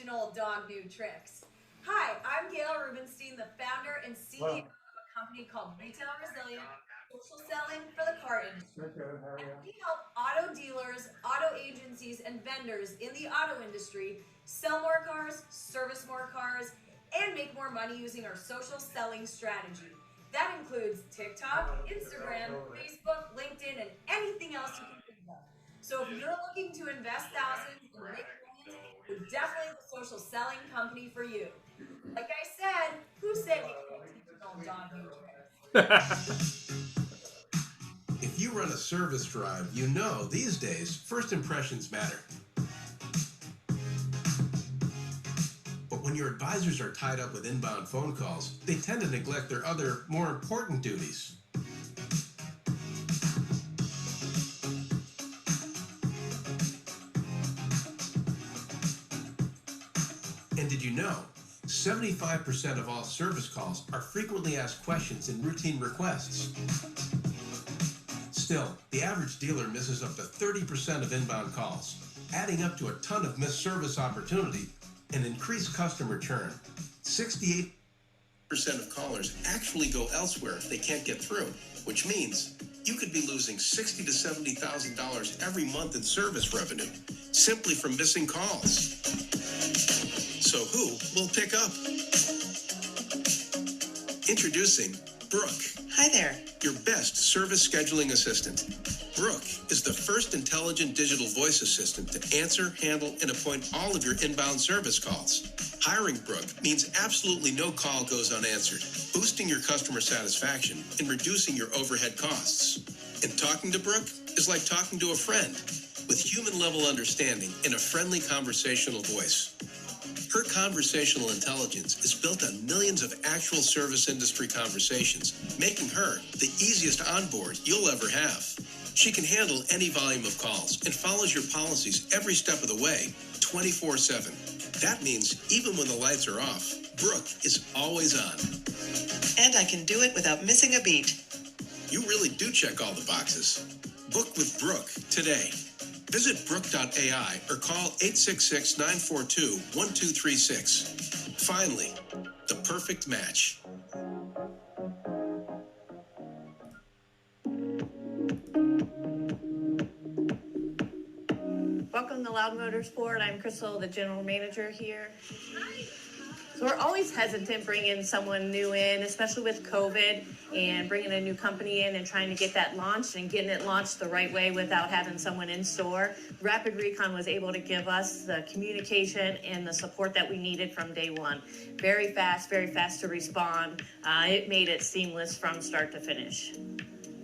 Traditional dog new tricks. Hi, I'm Gail Rubenstein, the founder and CEO of a company called Retail Resilient, social selling for the car industry. And we help auto dealers, auto agencies, and vendors in the auto industry sell more cars, service more cars, and make more money using our social selling strategy. That includes TikTok, Instagram, Facebook, LinkedIn, and anything else you can think of. So if you're looking to invest thousands and make millions, we're definitely the social selling company for you. Like I said, who said you can't teach an old dog new tricks? If you run a service drive, you know these days first impressions matter. But when your advisors are tied up with inbound phone calls, they tend to neglect their other, more important duties. And did you know 75% of all service calls are frequently asked questions in routine requests? Still, the average dealer misses up to 30% of inbound calls, adding up to a ton of missed service opportunity and increased customer churn. 68% of callers actually go elsewhere if they can't get through, which means you could be losing $60,000 to $70,000 every month in service revenue simply from missing calls. So who will pick up? Introducing Brooke. Hi there. Your best service scheduling assistant. Brooke is the first intelligent digital voice assistant to answer, handle, and appoint all of your inbound service calls. Hiring Brooke means absolutely no call goes unanswered, boosting your customer satisfaction and reducing your overhead costs. And talking to Brooke is like talking to a friend with human-level understanding and a friendly conversational voice. Her conversational intelligence is built on millions of actual service industry conversations, making her the easiest onboard you'll ever have. She can handle any volume of calls and follows your policies every step of the way, 24/7. That means even when the lights are off, Brooke is always on. And I can do it without missing a beat. You really do check all the boxes. Book with Brooke today. Visit Brooke.ai or call 866-942-1236. Finally, the perfect match. Welcome to Loud Motorsport. I'm Crystal, the general manager here. So we're always hesitant bringing someone new in, especially with COVID and bringing a new company in and trying to get that launched and getting it launched the right way without having someone in store. Rapid Recon was able to give us the communication and the support that we needed from day one. Very fast to respond. It made it seamless from start to finish.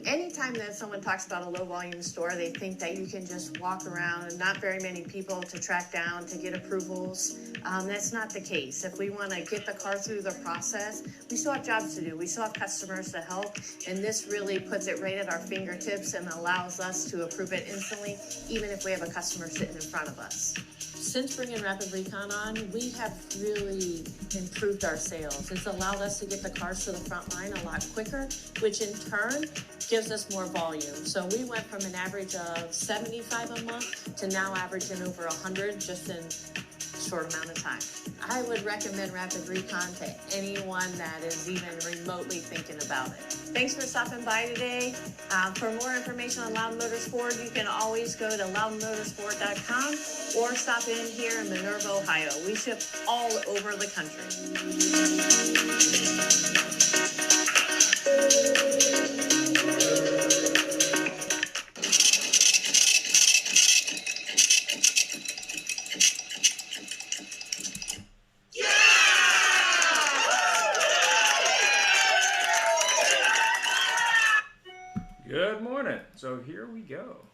Anytime that someone talks about a low volume store, they think that you can just walk around and not very many people to track down to get approvals. That's not the case. If we want to get the car through the process, we still have jobs to do. We still have customers to help. And this really puts it right at our fingertips and allows us to approve it instantly, even if we have a customer sitting in front of us. Since bringing Rapid Recon on, we have really improved our sales. It's allowed us to get the cars to the front line a lot quicker, which in turn gives us more volume. So we went from an average of 75 a month to now averaging over 100 just in a short amount of time. I would recommend Rapid Recon to anyone that is even remotely thinking about it. Thanks for stopping by today. For more information on Loud Motorsport, you can always go to loudmotorsport.com or stop in here in Minerva, Ohio. We ship all over the country. Good morning. So here we go.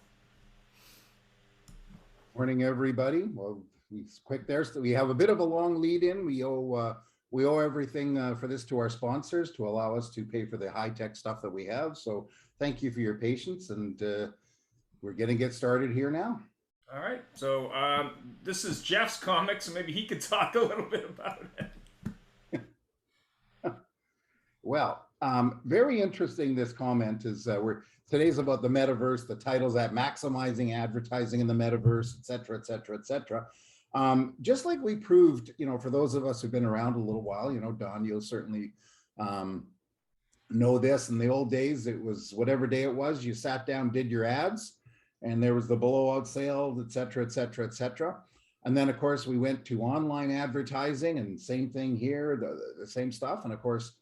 Morning, everybody. Well, he's quick there. So we have a bit of a long lead in. We owe everything for this to our sponsors to allow us to pay for the high-tech stuff that we have. So thank you for your patience, and we're going to get started here now. All right. So this is Jeff's comic, so maybe he could talk a little bit about it. Well, very interesting. This comment is today's about the metaverse. The title's at maximizing advertising in the metaverse, et cetera, et cetera, et cetera. Just like we proved, for those of us who've been around a little while, Don, you'll certainly know this. In the old days, it was whatever day it was, you sat down, did your ads, and there was the blowout sale, et cetera, et cetera, et cetera. And then, of course, we went to online advertising, and same thing here, the same stuff. And of course,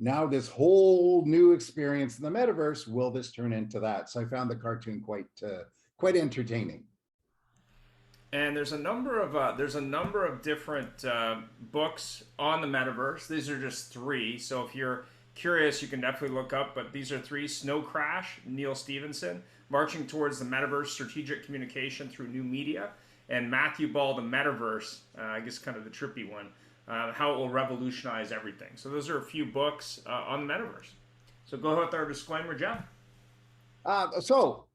now this whole new experience in the metaverse, will this turn into that? So I found the cartoon quite entertaining. And there's a number of different books on the metaverse. These are just 3. So if you're curious, you can definitely look up. But these are 3: Snow Crash, Neil Stevenson, Marching Towards the Metaverse: Strategic Communication Through New Media, and Matthew Ball, The Metaverse, I guess kind of the trippy one, How It Will Revolutionize Everything. So those are a few books on the metaverse. So go ahead with our disclaimer, Jeff. So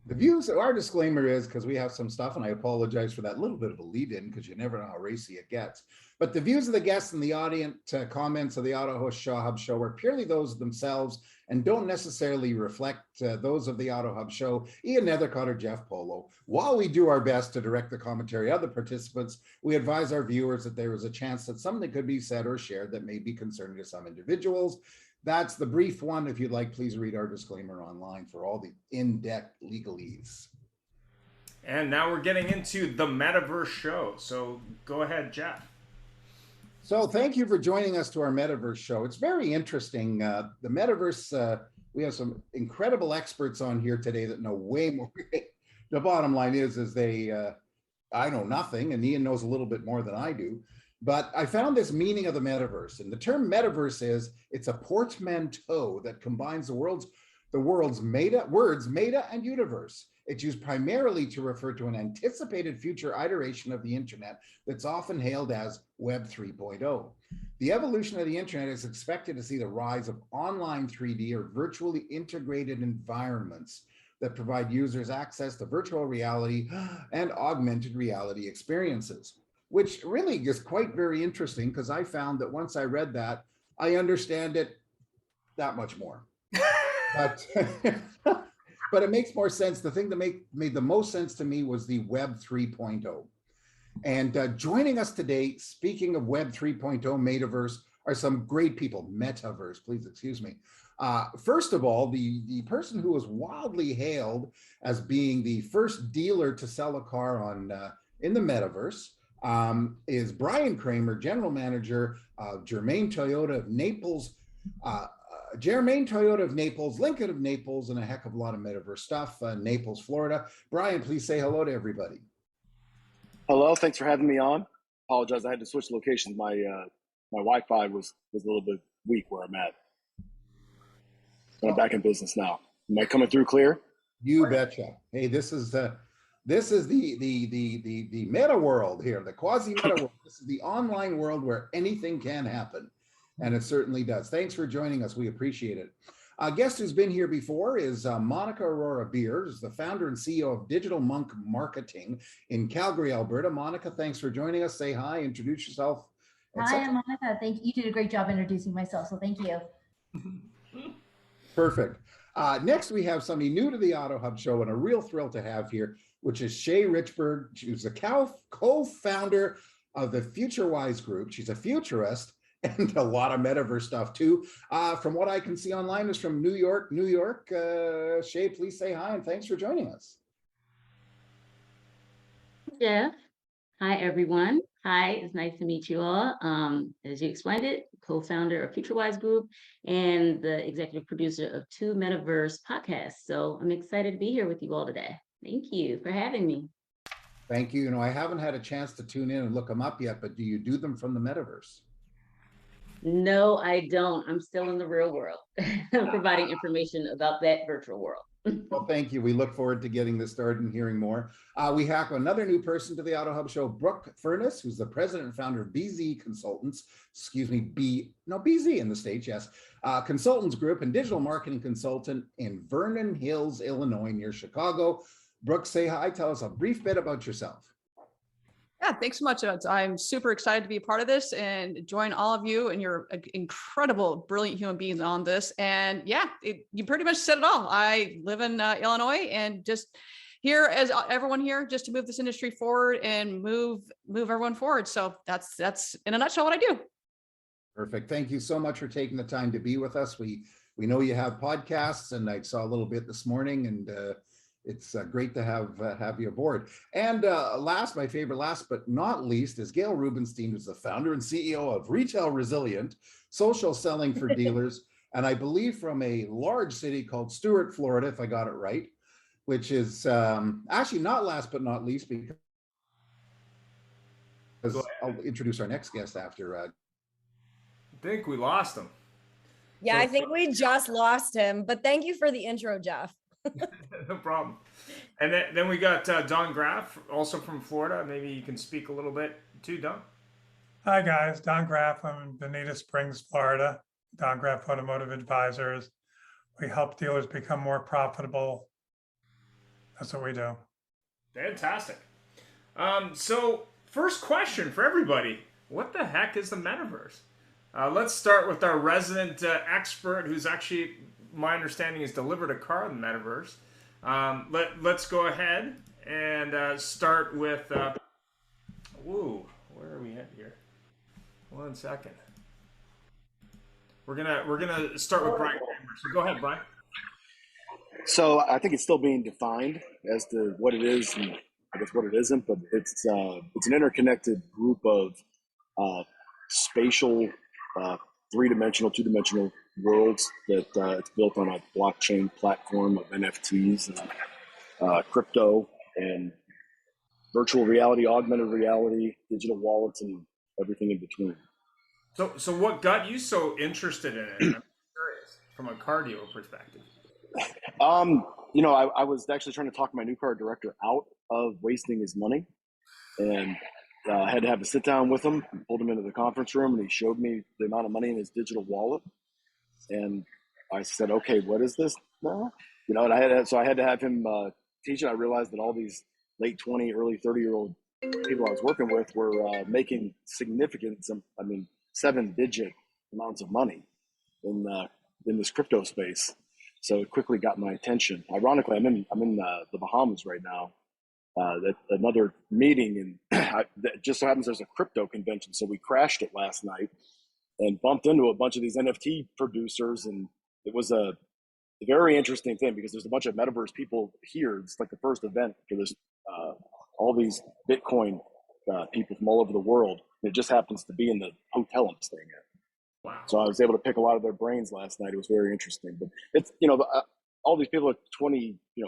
the views, our disclaimer is, because we have some stuff, and I apologize for that little bit of a lead in, because you never know how racy it gets. But the views of the guests and the audience comments of the AutoHub show are purely those themselves and don't necessarily reflect those of the AutoHub show, Ian Nethercott or Jeff Polo. While we do our best to direct the commentary of the participants, we advise our viewers that there is a chance that something could be said or shared that may be concerning to some individuals. That's the brief one. If you'd like, please read our disclaimer online for all the in-depth legalese. And now we're getting into the Metaverse Show. So go ahead, Jeff. So thank you for joining us to our Metaverse Show. It's very interesting. The Metaverse, we have some incredible experts on here today that know way more. The bottom line is I know nothing, and Ian knows a little bit more than I do. But I found this meaning of the metaverse, and the term metaverse it's a portmanteau that combines the words meta and universe. It's used primarily to refer to an anticipated future iteration of the internet that's often hailed as Web 3.0. The evolution of the internet is expected to see the rise of online 3D or virtually integrated environments that provide users access to virtual reality and augmented reality experiences, which really is quite very interesting, because I found that once I read that, I understand it that much more. But it makes more sense. The thing that made the most sense to me was the Web 3.0. And joining us today, speaking of Web 3.0 metaverse, are some great people. Metaverse, please excuse me. First of all, the person who was wildly hailed as being the first dealer to sell a car on in the metaverse is Brian Kramer, General Manager of Germain Toyota of Naples, Lincoln of Naples, and a heck of a lot of metaverse stuff, Naples, Florida. Brian, please say hello to everybody. Hello, thanks for having me on. Apologize, I had to switch locations. My Wi-Fi was a little bit weak where I'm at. I'm back in business now. Am I coming through clear? You betcha. Hey, this is the meta world here, the quasi meta world. This is the online world where anything can happen, and it certainly does. Thanks for joining us. We appreciate it. A guest who's been here before is Monica Aurora Beers, the founder and CEO of Digital Monk Marketing in Calgary, Alberta. Monica, thanks for joining us. Say hi, introduce yourself. Hi, I'm Monica. Thank you. You did a great job introducing myself, so thank you. Perfect. Next, we have somebody new to the AutoHub show and a real thrill to have here, which is Shay Richburg. She's the co-founder of the FutureWise Group. She's a futurist and a lot of metaverse stuff too. From what I can see online is from New York. Shay, please say hi and thanks for joining us. Jeff. Hi, everyone. Hi, it's nice to meet you all. As you explained it, co-founder of FutureWise Group and the executive producer of 2 Metaverse podcasts. So I'm excited to be here with you all today. Thank you for having me. Thank you. You know, I haven't had a chance to tune in and look them up yet, but do you do them from the metaverse? No, I don't. I'm still in the real world. I'm providing information about that virtual world. Well, thank you. We look forward to getting this started and hearing more. We have another new person to the AutoHub show, Brooke Furness, who's the president and founder of BZ Consultants, BZ in the States, yes. Consultants Group and digital marketing consultant in Vernon Hills, Illinois, near Chicago. Brooke, say hi. Tell us a brief bit about yourself. Yeah, thanks so much. I'm super excited to be a part of this and join all of you and your incredible, brilliant human beings on this. And yeah, you pretty much said it all. I live in Illinois and just here as everyone here just to move this industry forward and move everyone forward. So that's in a nutshell what I do. Perfect. Thank you so much for taking the time to be with us. We know you have podcasts, and I saw a little bit this morning, and it's great to have you aboard. And last but not least, is Gail Rubenstein, who's the founder and CEO of Retail Resilient, social selling for dealers, and I believe from a large city called Stuart, Florida, if I got it right, which is actually not last but not least, because I'll introduce our next guest after. I think we lost him. Yeah, so, I think we just lost him, but thank you for the intro, Jeff. No problem. And then we got Don Graff, also from Florida. Maybe you can speak a little bit too, Don. Hi, guys. Don Graff from Bonita Springs, Florida. Don Graff Automotive Advisors. We help dealers become more profitable. That's what we do. Fantastic. So first question for everybody. What the heck is the metaverse? Let's start with our resident expert, who's actually, my understanding, has delivered a car in the metaverse. Let's go ahead and start with, where are we at here? 1 second. We're gonna start with Brian Kramer. So go ahead, Brian. So I think it's still being defined as to what it is and I guess what it isn't, but it's an interconnected group of spatial, three-dimensional, two-dimensional worlds that it's built on a blockchain platform of NFTs and crypto and virtual reality, augmented reality, digital wallets, and everything in between. So what got you so interested in it? I'm curious from a car dealer perspective. I was actually trying to talk my new car director out of wasting his money, and I had to have a sit down with him, pulled him into the conference room, and he showed me the amount of money in his digital wallet. And I said, okay, what is this now? And I had to have him teach it. I realized that all these late 20, early 30-year-old people I was working with were making significant, 7-digit amounts of money in this crypto space. So it quickly got my attention. Ironically, I'm in the Bahamas right now. At another meeting, and it just so happens there's a crypto convention. So we crashed it last night and bumped into a bunch of these NFT producers, and it was a very interesting thing because there's a bunch of metaverse people here. It's like the first event for this, all these Bitcoin people from all over the world. And it just happens to be in the hotel I'm staying at. Wow. So I was able to pick a lot of their brains last night. It was very interesting. But it's, all these people are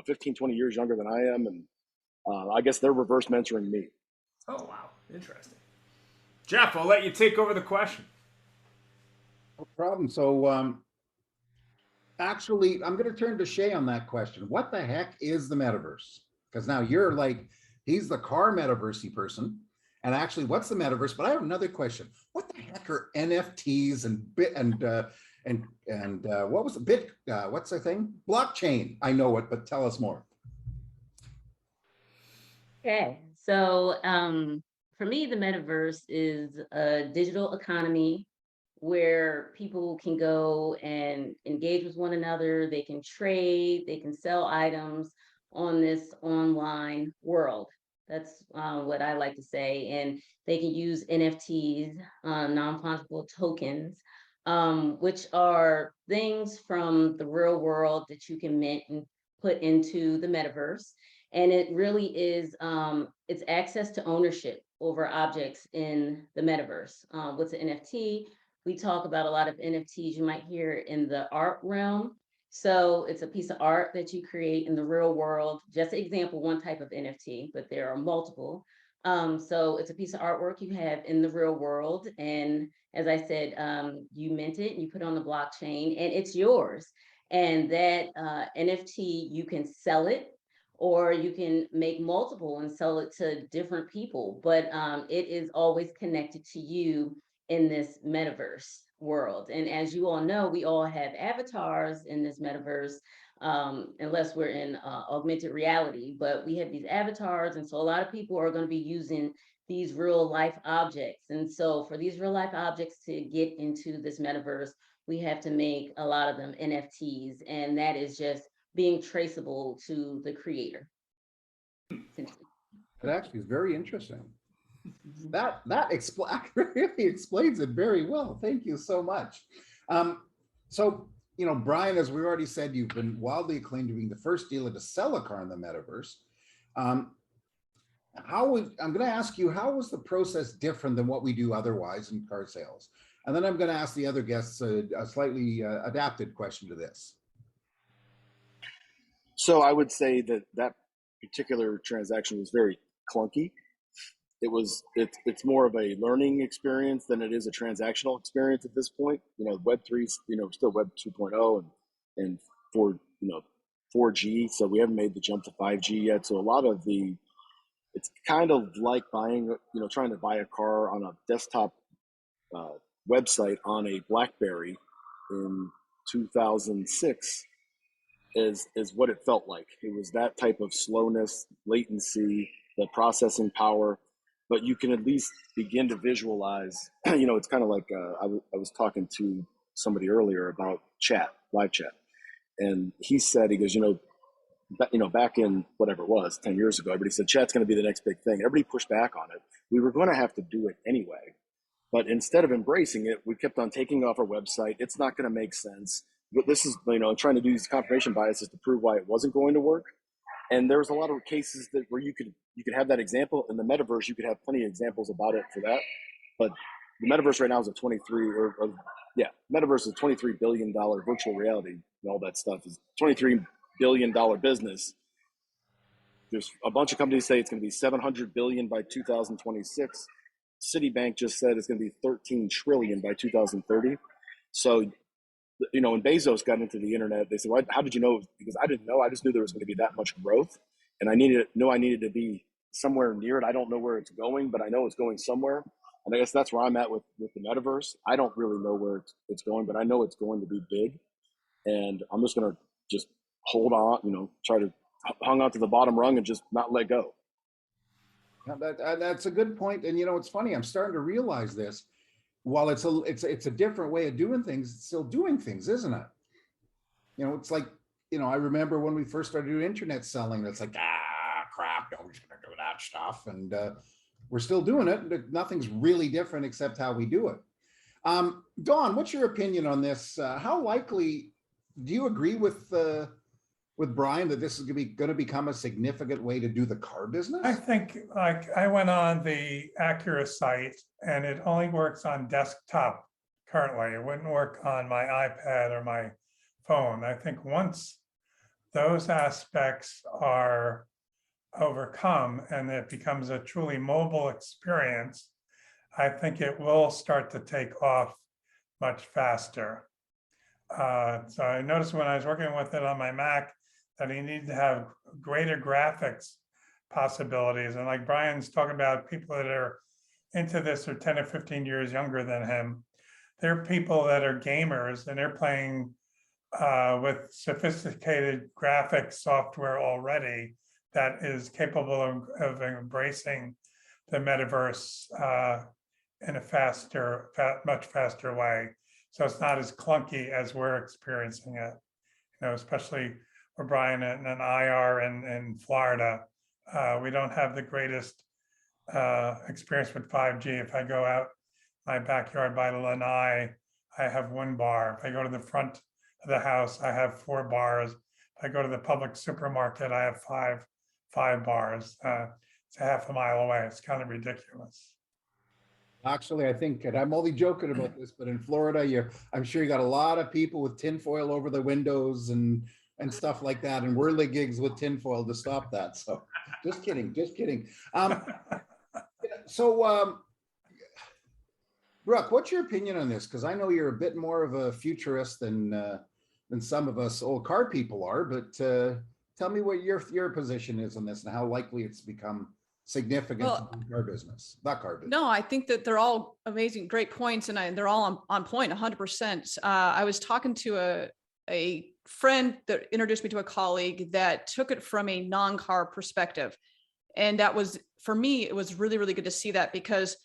15, 20 years younger than I am. And I guess they're reverse mentoring me. Oh, wow. Interesting. Jeff, I'll let you take over the question. No problem. So actually, I'm going to turn to Shay on that question. What the heck is the metaverse? Because now you're like, he's the car metaversey person. And actually, what's the metaverse? But I have another question. What the heck are NFTs and what was the what's the thing? Blockchain. I know it, but tell us more. Okay, so for me, the metaverse is a digital economy where people can go and engage with one another. They can trade, they can sell items on this online world. That's what I like to say. And they can use NFTs, non-fungible tokens, which are things from the real world that you can mint and put into the metaverse. And it really is, it's access to ownership over objects in the metaverse. What's an NFT? We talk about a lot of NFTs you might hear in the art realm. So it's a piece of art that you create in the real world. Just an example, one type of NFT, but there are multiple. So it's a piece of artwork you have in the real world. And as I said, you mint it and you put it on the blockchain and it's yours. And that NFT, you can sell it, or you can make multiple and sell it to different people, but it is always connected to you in this metaverse world. And as you all know, we all have avatars in this metaverse, unless we're in augmented reality, but we have these avatars. And so a lot of people are going to be using these real life objects. And so for these real life objects to get into this metaverse, we have to make a lot of them NFTs. And that is just being traceable to the creator. It actually is very interesting. That really explains it very well. Thank you so much. So, you know, Brian, as we already said, you've been wildly acclaimed to being the first dealer to sell a car in the metaverse. I'm going to ask you, how was the process different than what we do otherwise in car sales? And then I'm going to ask the other guests a slightly adapted question to this. So I would say that that particular transaction was very clunky. It's more of a learning experience than it is a transactional experience at this point. You know, Web3's, you know, still Web 2.0 and 4G. So we haven't made the jump to 5G yet. So a lot of it's kind of like buying, you know, trying to buy a car on a desktop website on a BlackBerry in 2006 is what it felt like. It was that type of slowness, latency, the processing power, but you can at least begin to visualize. You know, it's kind of like I was talking to somebody earlier about live chat, and he goes, you know, back in whatever it was 10 years ago, everybody said chat's going to be the next big thing. Everybody pushed back on it. We were going to have to do it anyway, but instead of embracing it, we kept on taking off our website. It's not going to make sense. But this is, you know, trying to do these confirmation biases to prove why it wasn't going to work. And there was a lot of cases where you could have that example. In the metaverse, you could have plenty of examples about it for that. But the metaverse right now is a metaverse is a $23 billion virtual reality and all that stuff is $23 billion business. There's a bunch of companies say it's going to be $700 billion by 2026. Citibank just said it's going to be $13 trillion by 2030. So, you know, when Bezos got into the internet, they said, well, how did you know? Because I didn't know. I just knew there was going to be that much growth. And I needed to be somewhere near it. I don't know where it's going, but I know it's going somewhere. And I guess that's where I'm at with the metaverse. I don't really know where it's going, but I know it's going to be big. And I'm just going to just hold on, you know, try to hang on to the bottom rung and just not let go. That's a good point. And, you know, it's funny, I'm starting to realize this. While it's a different way of doing things, it's still doing things, isn't it? You know, it's like, you know, I remember when we first started doing internet selling, it's like, crap, nobody's going to do that stuff. And we're still doing it. Nothing's really different except how we do it. Dawn, what's your opinion on this? How likely, do you agree with Brian that this is going to become a significant way to do the car business? I think, like, I went on the Acura site and it only works on desktop currently. It wouldn't work on my iPad or my phone. I think once those aspects are overcome and it becomes a truly mobile experience, I think it will start to take off much faster. So I noticed when I was working with it on my Mac that he needed to have greater graphics possibilities. And like Brian's talking about, people that are into this are 10 or 15 years younger than him. They're people that are gamers and they're playing with sophisticated graphics software already that is capable of embracing the metaverse in a much faster way. So it's not as clunky as we're experiencing it, you know, especially for Brian and I are in Florida. We don't have the greatest experience with 5G. If I go out my backyard by the lanai, I have 1 bar. If I go to the front of the house, I have 4 bars. If I go to the public supermarket, I have five bars. It's a half a mile away. It's kind of ridiculous. Actually, I think, and I'm only joking about this, but in Florida, I'm sure you got a lot of people with tinfoil over the windows and stuff like that, and whirligigs with tinfoil to stop that. So just kidding. Brooke, what's your opinion on this? Because I know you're a bit more of a futurist than some of us old car people are, but tell me what your position is on this and how likely it's become significant to the car business, No, I think that they're all amazing, great points, and they're all on point 100%. I was talking to a friend that introduced me to a colleague that took it from a non-car perspective. And that was, for me, it was really, really good to see that, because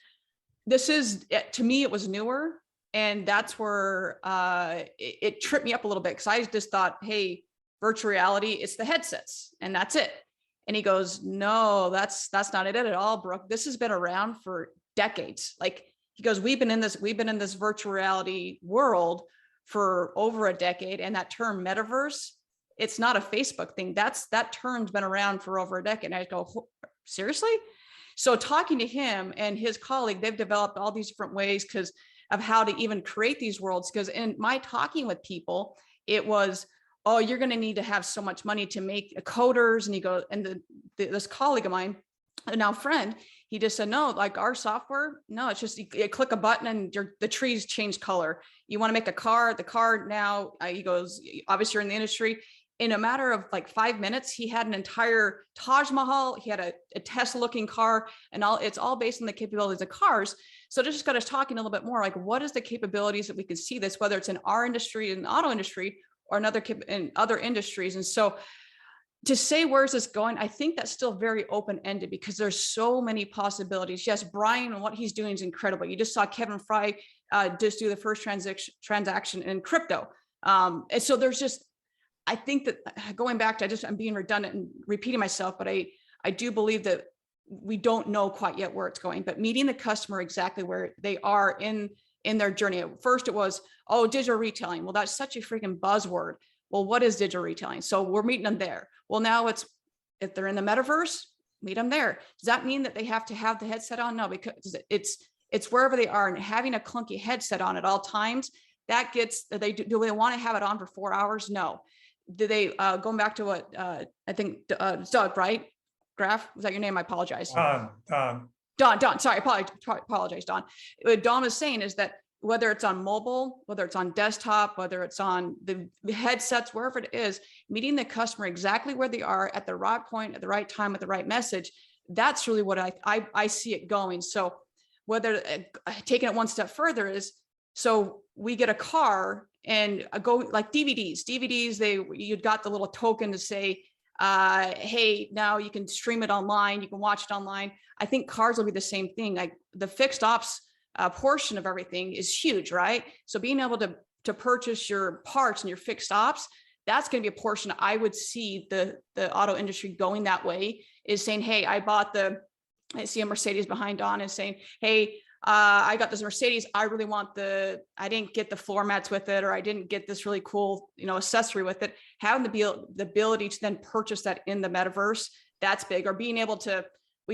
this is, to me, it was newer. And that's where it tripped me up a little bit, because I just thought, hey, virtual reality, it's the headsets and that's it. And he goes, no, that's not it at all, Brooke. This has been around for decades. Like he goes, we've been in this virtual reality world for over a decade. And that term metaverse, it's not a Facebook thing. That term's been around for over a decade. And I go, seriously? So talking to him and his colleague, they've developed all these different ways of how to even create these worlds. Because in my talking with people, it was, oh, you're going to need to have so much money to make coders. And he goes, and this colleague of mine, a now friend, he just said, no, like our software, no, it's just you click a button and the trees change color. You want to make a car, the car now, he goes, obviously you're in the industry. In a matter of like 5 minutes, he had an entire Taj Mahal. He had a Tesla looking car, and it's all based on the capabilities of cars. So just got us talking a little bit more, like what is the capabilities that we can see this, whether it's in our industry, in the auto industry, or in other industries. And so to say, where's this going? I think that's still very open-ended because there's so many possibilities. Yes, Brian and what he's doing is incredible. You just saw Kevin Fry just do the first transaction in crypto. And so there's just, I think that going back to, I'm being redundant and repeating myself, but I do believe that we don't know quite yet where it's going, but meeting the customer exactly where they are in their journey. At first it was, oh, digital retailing. Well, that's such a freaking buzzword. Well, what is digital retailing? So we're meeting them there. Well, now it's, if they're in the metaverse, meet them there. Does that mean that they have to have the headset on? No, because it's wherever they are, and having a clunky headset on at all times, that gets, do they want to have it on for 4 hours? No. Do they, going back to what, I think Doug, right? Graf, was that your name? I apologize. Don, sorry, apologize, Don. What Don was saying is that whether it's on mobile, whether it's on desktop, whether it's on the headsets, wherever it is, meeting the customer exactly where they are at the right point, at the right time, with the right message, that's really what I see it going. So whether taking it one step further is, so we get a car and go like DVDs, you'd got the little token to say, hey, now you can stream it online, you can watch it online. I think cars will be the same thing. Like the fixed ops portion of everything is huge, right? So being able to purchase your parts and your fixed ops, that's going to be a portion I would see the auto industry going that way, is saying, hey, I see a Mercedes behind Don and saying, hey, I got this Mercedes. I really want I didn't get the floor mats with it, or I didn't get this really cool, accessory with it. Having the ability to then purchase that in the metaverse, that's big. Or being able to,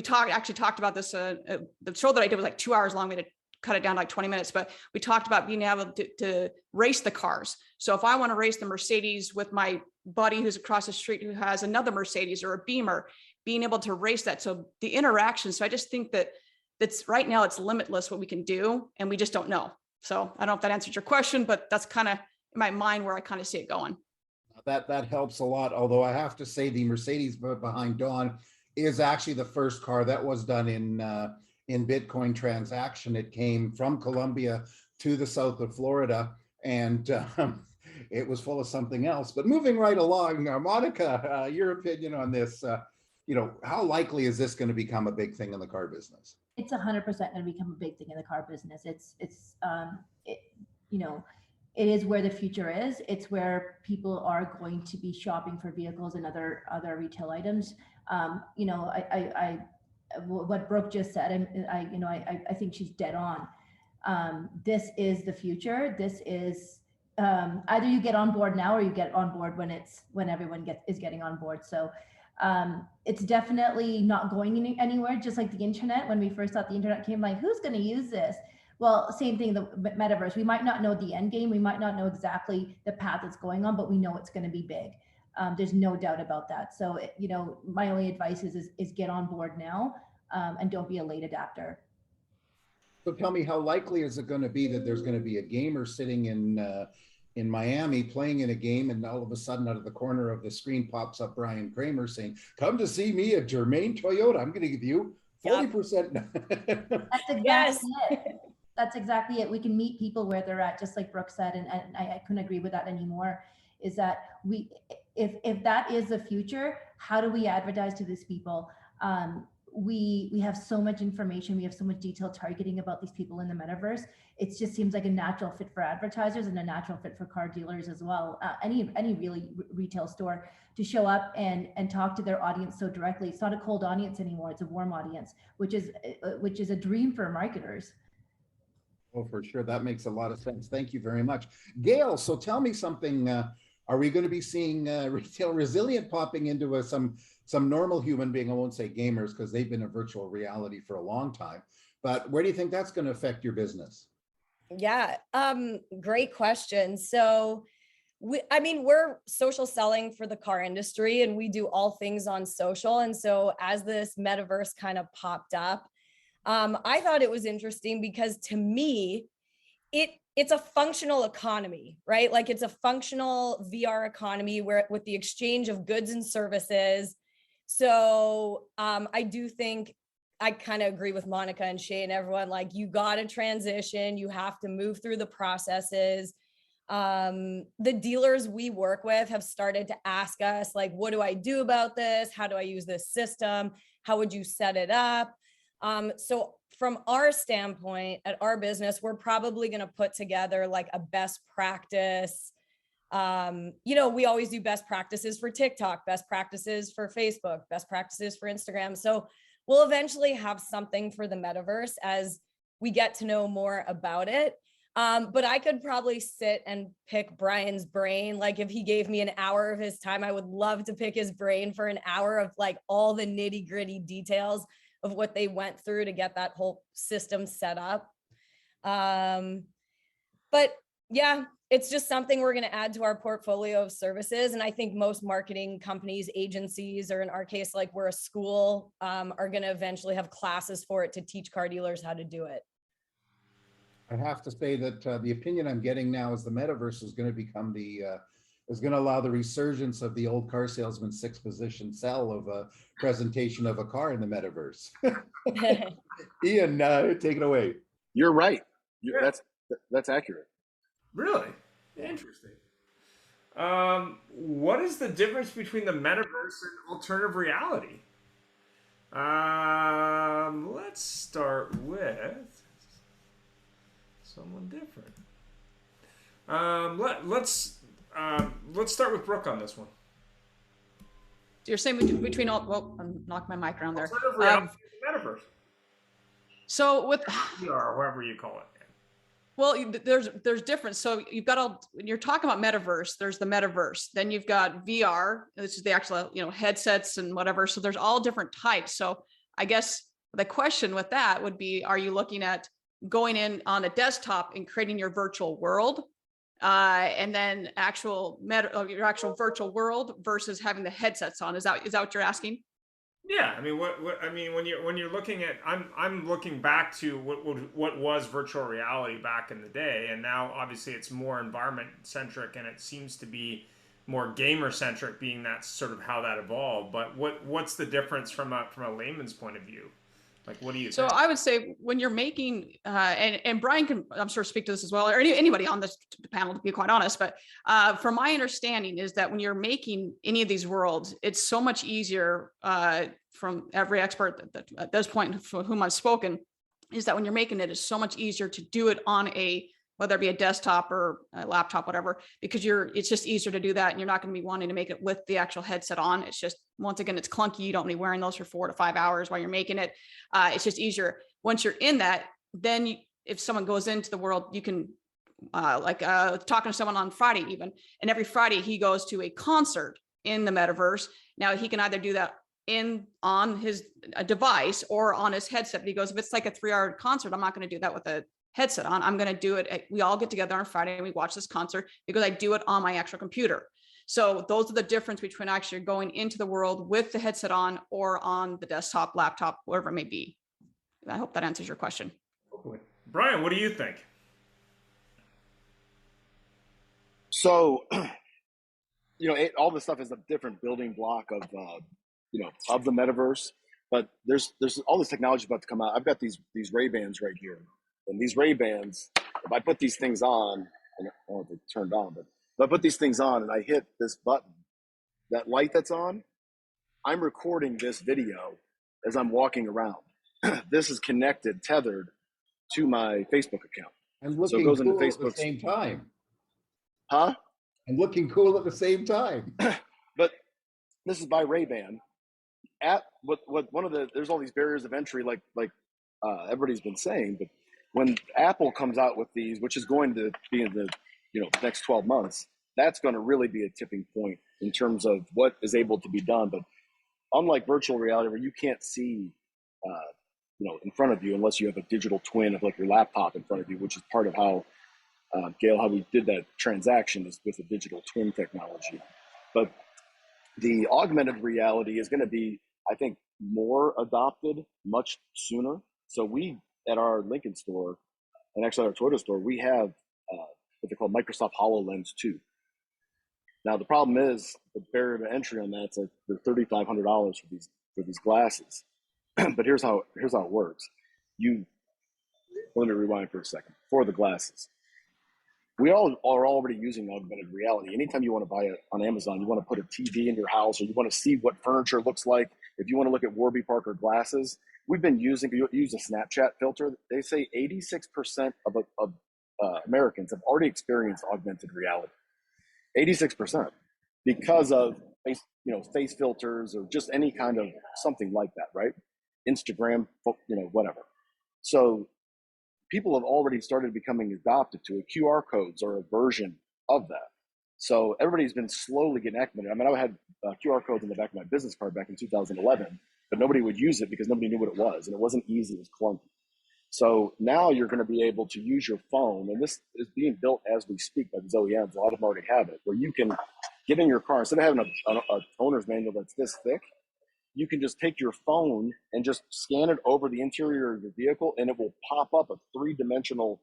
actually talked about this, the show that I did was like 2 hours long. We had to cut it down to like 20 minutes, but we talked about being able to race the cars. So if I want to race the Mercedes with my buddy who's across the street who has another Mercedes or a Beamer, being able to race that. So the interaction. So I just think that's right now it's limitless what we can do, and we just don't know. So I don't know if that answered your question, but that's kind of in my mind where I kind of see it going. That helps a lot. Although I have to say the Mercedes behind Dawn is actually the first car that was done in Bitcoin transaction. It came from Colombia to the south of Florida, and it was full of something else. But moving right along, Monica, your opinion on this, how likely is this going to become a big thing in the car business? It's 100% going to become a big thing in the car business. It is where the future is. It's where people are going to be shopping for vehicles and other retail items. What Brooke just said, and I think she's dead on. This is the future. This is either you get on board now or you get on board when everyone is getting on board. So it's definitely not going anywhere. Just like the internet, when we first thought the internet came, like, who's going to use this? Well, same thing, the metaverse. We might not know the end game. We might not know exactly the path it's going on, but we know it's going to be big. There's no doubt about that. So, my only advice is get on board now, and don't be a late adapter. So tell me, how likely is it going to be that there's going to be a gamer sitting in Miami playing in a game, and all of a sudden out of the corner of the screen pops up Brian Kramer saying, come to see me at Germain Toyota. I'm going to give you 40%. That's exactly it. That's exactly it. We can meet people where they're at, just like Brooke said, and I couldn't agree with that anymore, is that if that is the future, how do we advertise to these people? we have so much information, we have so much detailed targeting about these people in the metaverse. It just seems like a natural fit for advertisers and a natural fit for car dealers as well. Any really retail store to show up and talk to their audience so directly. It's not a cold audience anymore; it's a warm audience, which is a dream for marketers. Oh, for sure. That makes a lot of sense. Thank you very much. Gail, so tell me something. Are we going to be seeing Retail Resilient popping into some normal human being? I won't say gamers because they've been in virtual reality for a long time. But where do you think that's going to affect your business? Yeah, great question. So we're social selling for the car industry, and we do all things on social. And so as this metaverse kind of popped up, I thought it was interesting because to me, it's a functional economy, right? Like it's a functional VR economy where with the exchange of goods and services. So I do think I kind of agree with Monica and Shay and everyone, like you got to transition, you have to move through the processes. The dealers we work with have started to ask us, like, what do I do about this? How do I use this system? How would you set it up? So from our standpoint at our business, we're probably going to put together like a best practice. We always do best practices for TikTok, best practices for Facebook, best practices for Instagram. So we'll eventually have something for the metaverse as we get to know more about it. But I could probably sit and pick Brian's brain. Like if he gave me an hour of his time, I would love to pick his brain for an hour of like all the nitty gritty details of what they went through to get that whole system set up. But yeah, it's just something we're going to add to our portfolio of services. And I think most marketing companies, agencies, or in our case, like we're a school, are going to eventually have classes for it to teach car dealers how to do it. I have to say that the opinion I'm getting now is the metaverse is going to become is going to allow the resurgence of the old car salesman 6-position sell of a presentation of a car in the metaverse. Ian, take it away. You're right. That's accurate. Really? Interesting. What is the difference between the metaverse and alternative reality? Let's start with someone different. Let's start with Brooke on this one. You're saying between all, well, I'm knocking my mic around there. Alternative reality and metaverse. So with or whoever you call it. Well, there's difference. So you've got when you're talking about metaverse, there's the metaverse. Then you've got VR, which is the actual, headsets and whatever. So there's all different types. So I guess the question with that would be, are you looking at going in on a desktop and creating your virtual world, and then your actual virtual world versus having the headsets on? Is that what you're asking? Yeah, I mean, when you're looking at, I'm looking back to what was virtual reality back in the day, and now obviously it's more environment centric, and it seems to be more gamer centric, being that's sort of how that evolved. But what's the difference from a layman's point of view? Like, what do you think? I would say when you're making, and Brian can, I'm sure, speak to this as well, or anybody on this panel, to be quite honest, but from my understanding is that when you're making any of these worlds, it's so much easier, from every expert that at this point for whom I've spoken, is that when you're making it, it's so much easier to do it on whether it be a desktop or a laptop, whatever, because it's just easier to do that. And you're not going to be wanting to make it with the actual headset on. It's just, once again, it's clunky. You don't be wearing those for 4 to 5 hours while you're making it. It's just easier. Once you're in that, then if someone goes into the world, you can, talking to someone on Friday even, and every Friday he goes to a concert in the metaverse. Now he can either do that on his device or on his headset. But he goes, if it's like a 3-hour concert, I'm not going to do that with a headset on. I'm going to do it. We all get together on Friday and we watch this concert because I do it on my actual computer. So those are the difference between actually going into the world with the headset on or on the desktop, laptop, whatever it may be. I hope that answers your question. Brian, what do you think? So, all this stuff is a different building block of, of the metaverse, but there's all this technology about to come out. I've got these Ray-Bans right here. And these Ray-Bans, if I put these things on, and I don't know if they're turned on, but if I put these things on and I hit this button, that light that's on, I'm recording this video as I'm walking around. This is connected, tethered to my Facebook account. And So it looking goes into cool at the Facebook's. same time. Huh? And looking cool at the same time. But this is by Ray-Ban. At what one of the, there's all these barriers of entry, like everybody's been saying, but when Apple comes out with these, which is going to be in the next 12 months, that's going to really be a tipping point in terms of what is able to be done. But unlike virtual reality, where you can't see in front of you unless you have a digital twin of like your laptop in front of you, which is part of how Gail, how we did that transaction is with a digital twin technology. But the augmented reality is going to be, I think, more adopted much sooner. So we, at our Lincoln store, and actually our Toyota store, we have what they call Microsoft HoloLens 2. Now the problem is the barrier to entry on that's like they're $3,500 for these glasses. But here's how it works. Let me rewind for a second. For the glasses, we all are already using augmented reality. Anytime you want to buy it on Amazon, you want to put a TV in your house, or you want to see what furniture looks like. If you want to look at Warby Parker glasses, we've been use a Snapchat filter. They say 86% of Americans have already experienced augmented reality. 86% because of face filters or just any kind of something like that, right? Instagram, whatever. So people have already started becoming adopted to it. QR codes are a version of that. So everybody's been slowly getting acclimated. I mean, I had QR codes in the back of my business card back in 2011, but nobody would use it because nobody knew what it was, and it wasn't easy, it was clunky. So now you're going to be able to use your phone, and this is being built as we speak by these OEMs. A lot of them already have it, where you can get in your car, instead of having a owner's manual that's this thick, you can just take your phone and just scan it over the interior of your vehicle, and it will pop up a three-dimensional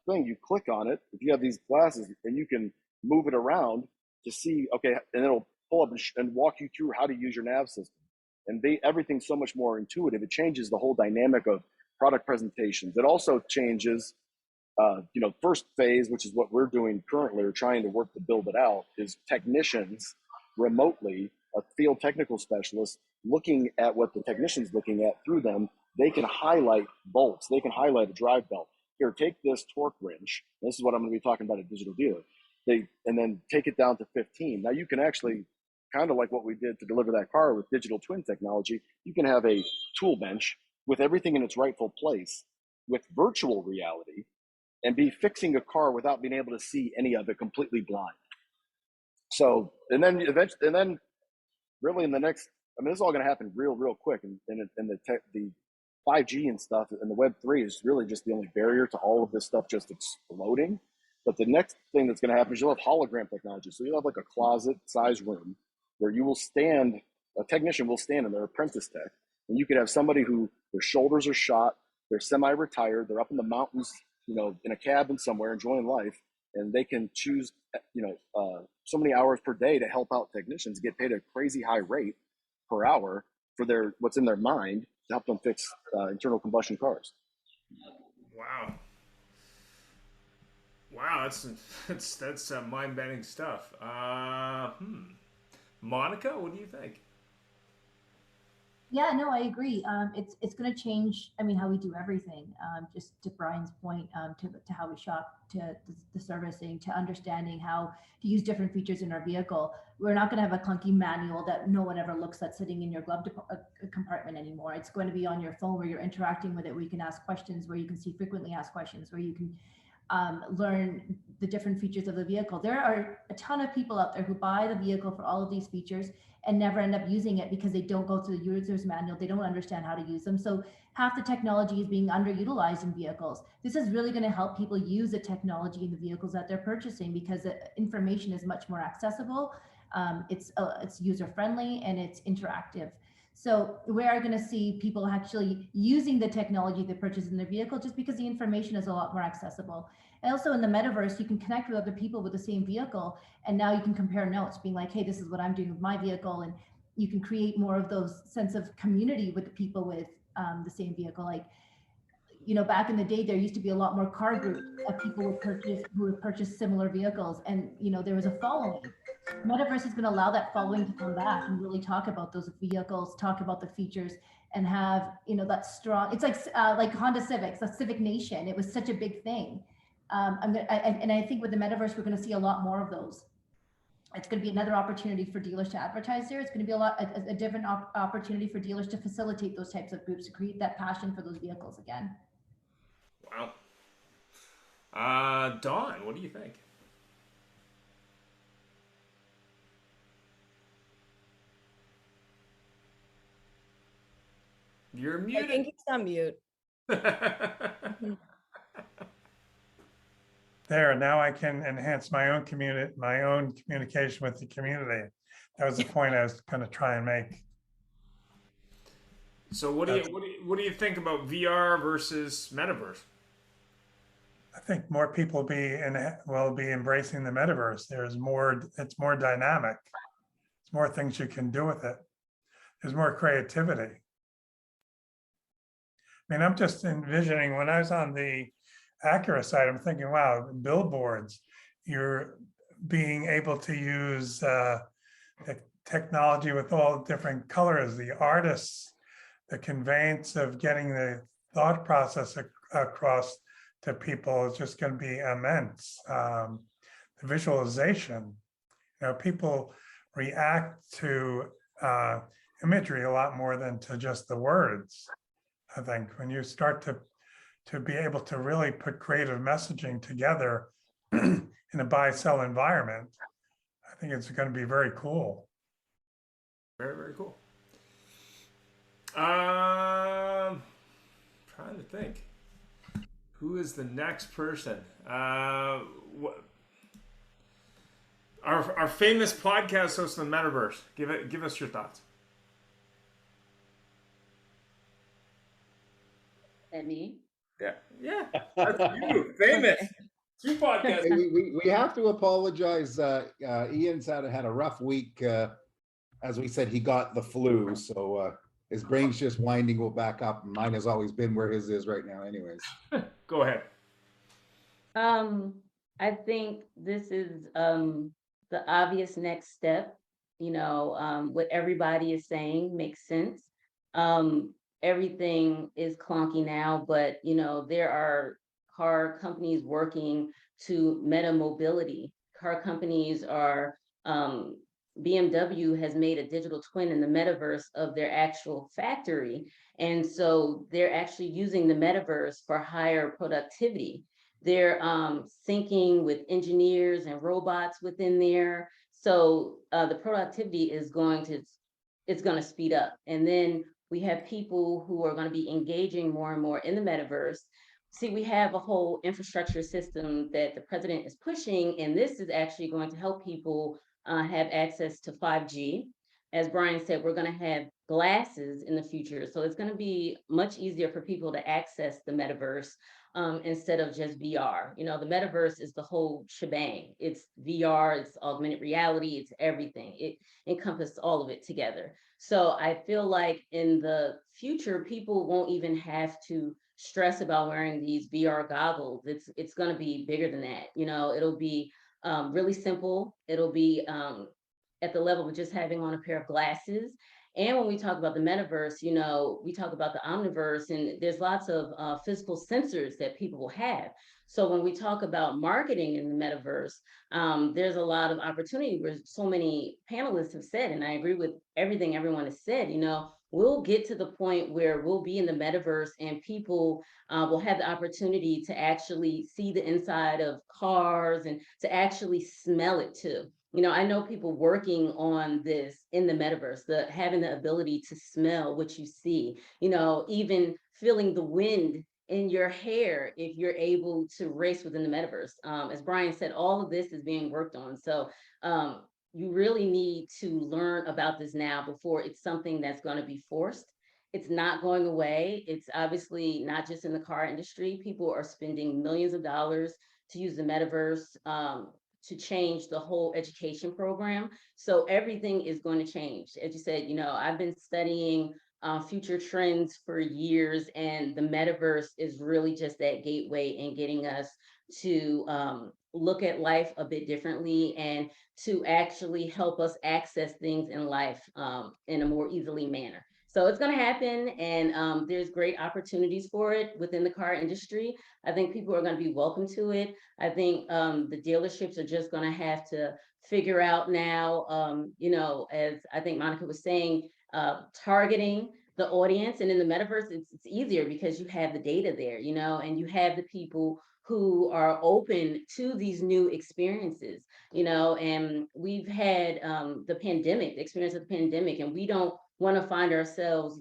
thing. You click on it, if you have these glasses, and you can move it around to see, okay, and it'll pull up and walk you through how to use your nav system. And everything's so much more intuitive. It changes the whole dynamic of product presentations. It also changes, first phase, which is what we're doing currently, or trying to work to build it out, is technicians remotely, a field technical specialist, looking at what the technician's looking at through them. They can highlight bolts. They can highlight a drive belt. Here, take this torque wrench. This is what I'm going to be talking about at Digital Dealer. And then take it down to 15. Now you can actually, kind of like what we did to deliver that car with digital twin technology, you can have a tool bench with everything in its rightful place with virtual reality and be fixing a car without being able to see any of it, completely blind. So, and then really in the next, I mean, this is all going to happen real quick. And the 5G and stuff and the Web3 is really just the only barrier to all of this stuff just exploding. But the next thing that's going to happen is you'll have hologram technology. So you'll have like a closet size room where you will stand, a technician will stand in their apprentice tech, and you could have somebody who their shoulders are shot, they're semi-retired, they're up in the mountains, in a cabin somewhere enjoying life, and they can choose, so many hours per day to help out technicians, get paid a crazy high rate per hour for what's in their mind to help them fix internal combustion cars. Wow, that's mind-bending stuff. Monica, what do you think? Yeah, no, I agree. It's going to change, I mean, how we do everything. Just to Brian's point, to how we shop, to the servicing, to understanding how to use different features in our vehicle. We're not going to have a clunky manual that no one ever looks at sitting in your glove compartment anymore. It's going to be on your phone where you're interacting with it, where you can ask questions, where you can see frequently asked questions, where you can learn the different features of the vehicle. There are a ton of people out there who buy the vehicle for all of these features and never end up using it because they don't go through the user's manual. They don't understand how to use them. So half the technology is being underutilized in vehicles. This is really going to help people use the technology in the vehicles that they're purchasing because the information is much more accessible. It's user friendly and it's interactive. So we are going to see people actually using the technology they purchase in their vehicle just because the information is a lot more accessible. And also in the metaverse, you can connect with other people with the same vehicle. And now you can compare notes, being like, hey, this is what I'm doing with my vehicle. And you can create more of those sense of community with the people with the same vehicle. Like, back in the day, there used to be a lot more car groups of people who would purchase similar vehicles. And, there was a following. Metaverse is going to allow that following to come back and really talk about those vehicles, talk about the features, and have, you know, that strong. It's like Honda Civics, the Civic Nation. It was such a big thing. And I think with the Metaverse, we're going to see a lot more of those. It's going to be another opportunity for dealers to advertise there. It's going to be a different opportunity for dealers to facilitate those types of groups, to create that passion for those vehicles again. Wow. Dawn, what do you think? You're muted. I think he's on mute. There, now I can enhance my own communication with the community. That was the point I was going to try and make. So what do you think about VR versus Metaverse? I think more people will be embracing the Metaverse. It's more dynamic. There's more things you can do with it. There's more creativity. I mean, I'm just envisioning when I was on the Acura side, I'm thinking, wow, billboards, you're being able to use the technology with all different colors, the artists, the conveyance of getting the thought process across to people is just going to be immense. The visualization, you know, people react to imagery a lot more than to just the words. I think when you start to be able to really put creative messaging together in a buy-sell environment, I think it's going to be very cool. Very, very cool. Trying to think. Who is the next person? Our famous podcast host in the Metaverse. Give us your thoughts. That me? Yeah, that's you, famous. Two podcasts. We have to apologize. Ian's had a rough week. As we said, he got the flu, so his brain's just winding back up. Mine has always been where his is right now, anyways. Go ahead. I think this is the obvious next step. You know, what everybody is saying makes sense. Everything is clunky now, but you know, there are car companies working to meta mobility. Car companies are, BMW has made a digital twin in the metaverse of their actual factory. And so they're actually using the metaverse for higher productivity. They're syncing with engineers and robots within there. So the productivity is going to speed up. And then we have people who are going to be engaging more and more in the metaverse. See, we have a whole infrastructure system that the president is pushing, and this is actually going to help people have access to 5G. As Brian said, we're going to have glasses in the future. So it's going to be much easier for people to access the metaverse instead of just VR. You know, the metaverse is the whole shebang. It's VR, it's augmented reality, it's everything. It encompasses all of it together. So I feel like in the future, people won't even have to stress about wearing these VR goggles. It's going to be bigger than that. You know, it'll be really simple. It'll be at the level of just having on a pair of glasses. And when we talk about the metaverse, you know, we talk about the omniverse, and there's lots of physical sensors that people will have. So when we talk about marketing in the metaverse, there's a lot of opportunity where so many panelists have said, and I agree with everything everyone has said, you know, we'll get to the point where we'll be in the metaverse and people will have the opportunity to actually see the inside of cars and to actually smell it too. You know, I know people working on this in the metaverse, having the ability to smell what you see, you know, even feeling the wind in your hair if you're able to race within the metaverse. As Brian said, all of this is being worked on. So you really need to learn about this now before it's something that's going to be forced. It's not going away. It's obviously not just in the car industry. People are spending millions of dollars to use the metaverse to change the whole education program. So everything is going to change. As you said, you know, I've been studying future trends for years, and the metaverse is really just that gateway in getting us to look at life a bit differently and to actually help us access things in life in a more easily manner. So it's going to happen, and there's great opportunities for it within the car industry. I think people are going to be welcome to it. I think the dealerships are just going to have to figure out now, as I think Monica was saying, targeting the audience. And in the metaverse, it's easier because you have the data there, and you have the people who are open to these new experiences, and we've had the pandemic, the experience of the pandemic, and we don't want to find ourselves,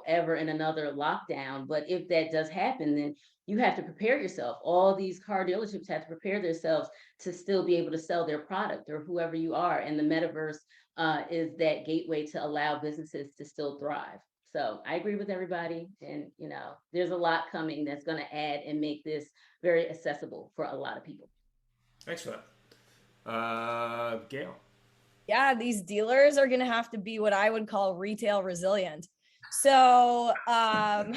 ever in another lockdown. But if that does happen, then you have to prepare yourself. All these car dealerships have to prepare themselves to still be able to sell their product or whoever you are. And the metaverse is that gateway to allow businesses to still thrive. So I agree with everybody. And, there's a lot coming that's going to add and make this very accessible for a lot of people. Thanks for that. Gail. Yeah, these dealers are going to have to be what I would call retail resilient. So, what?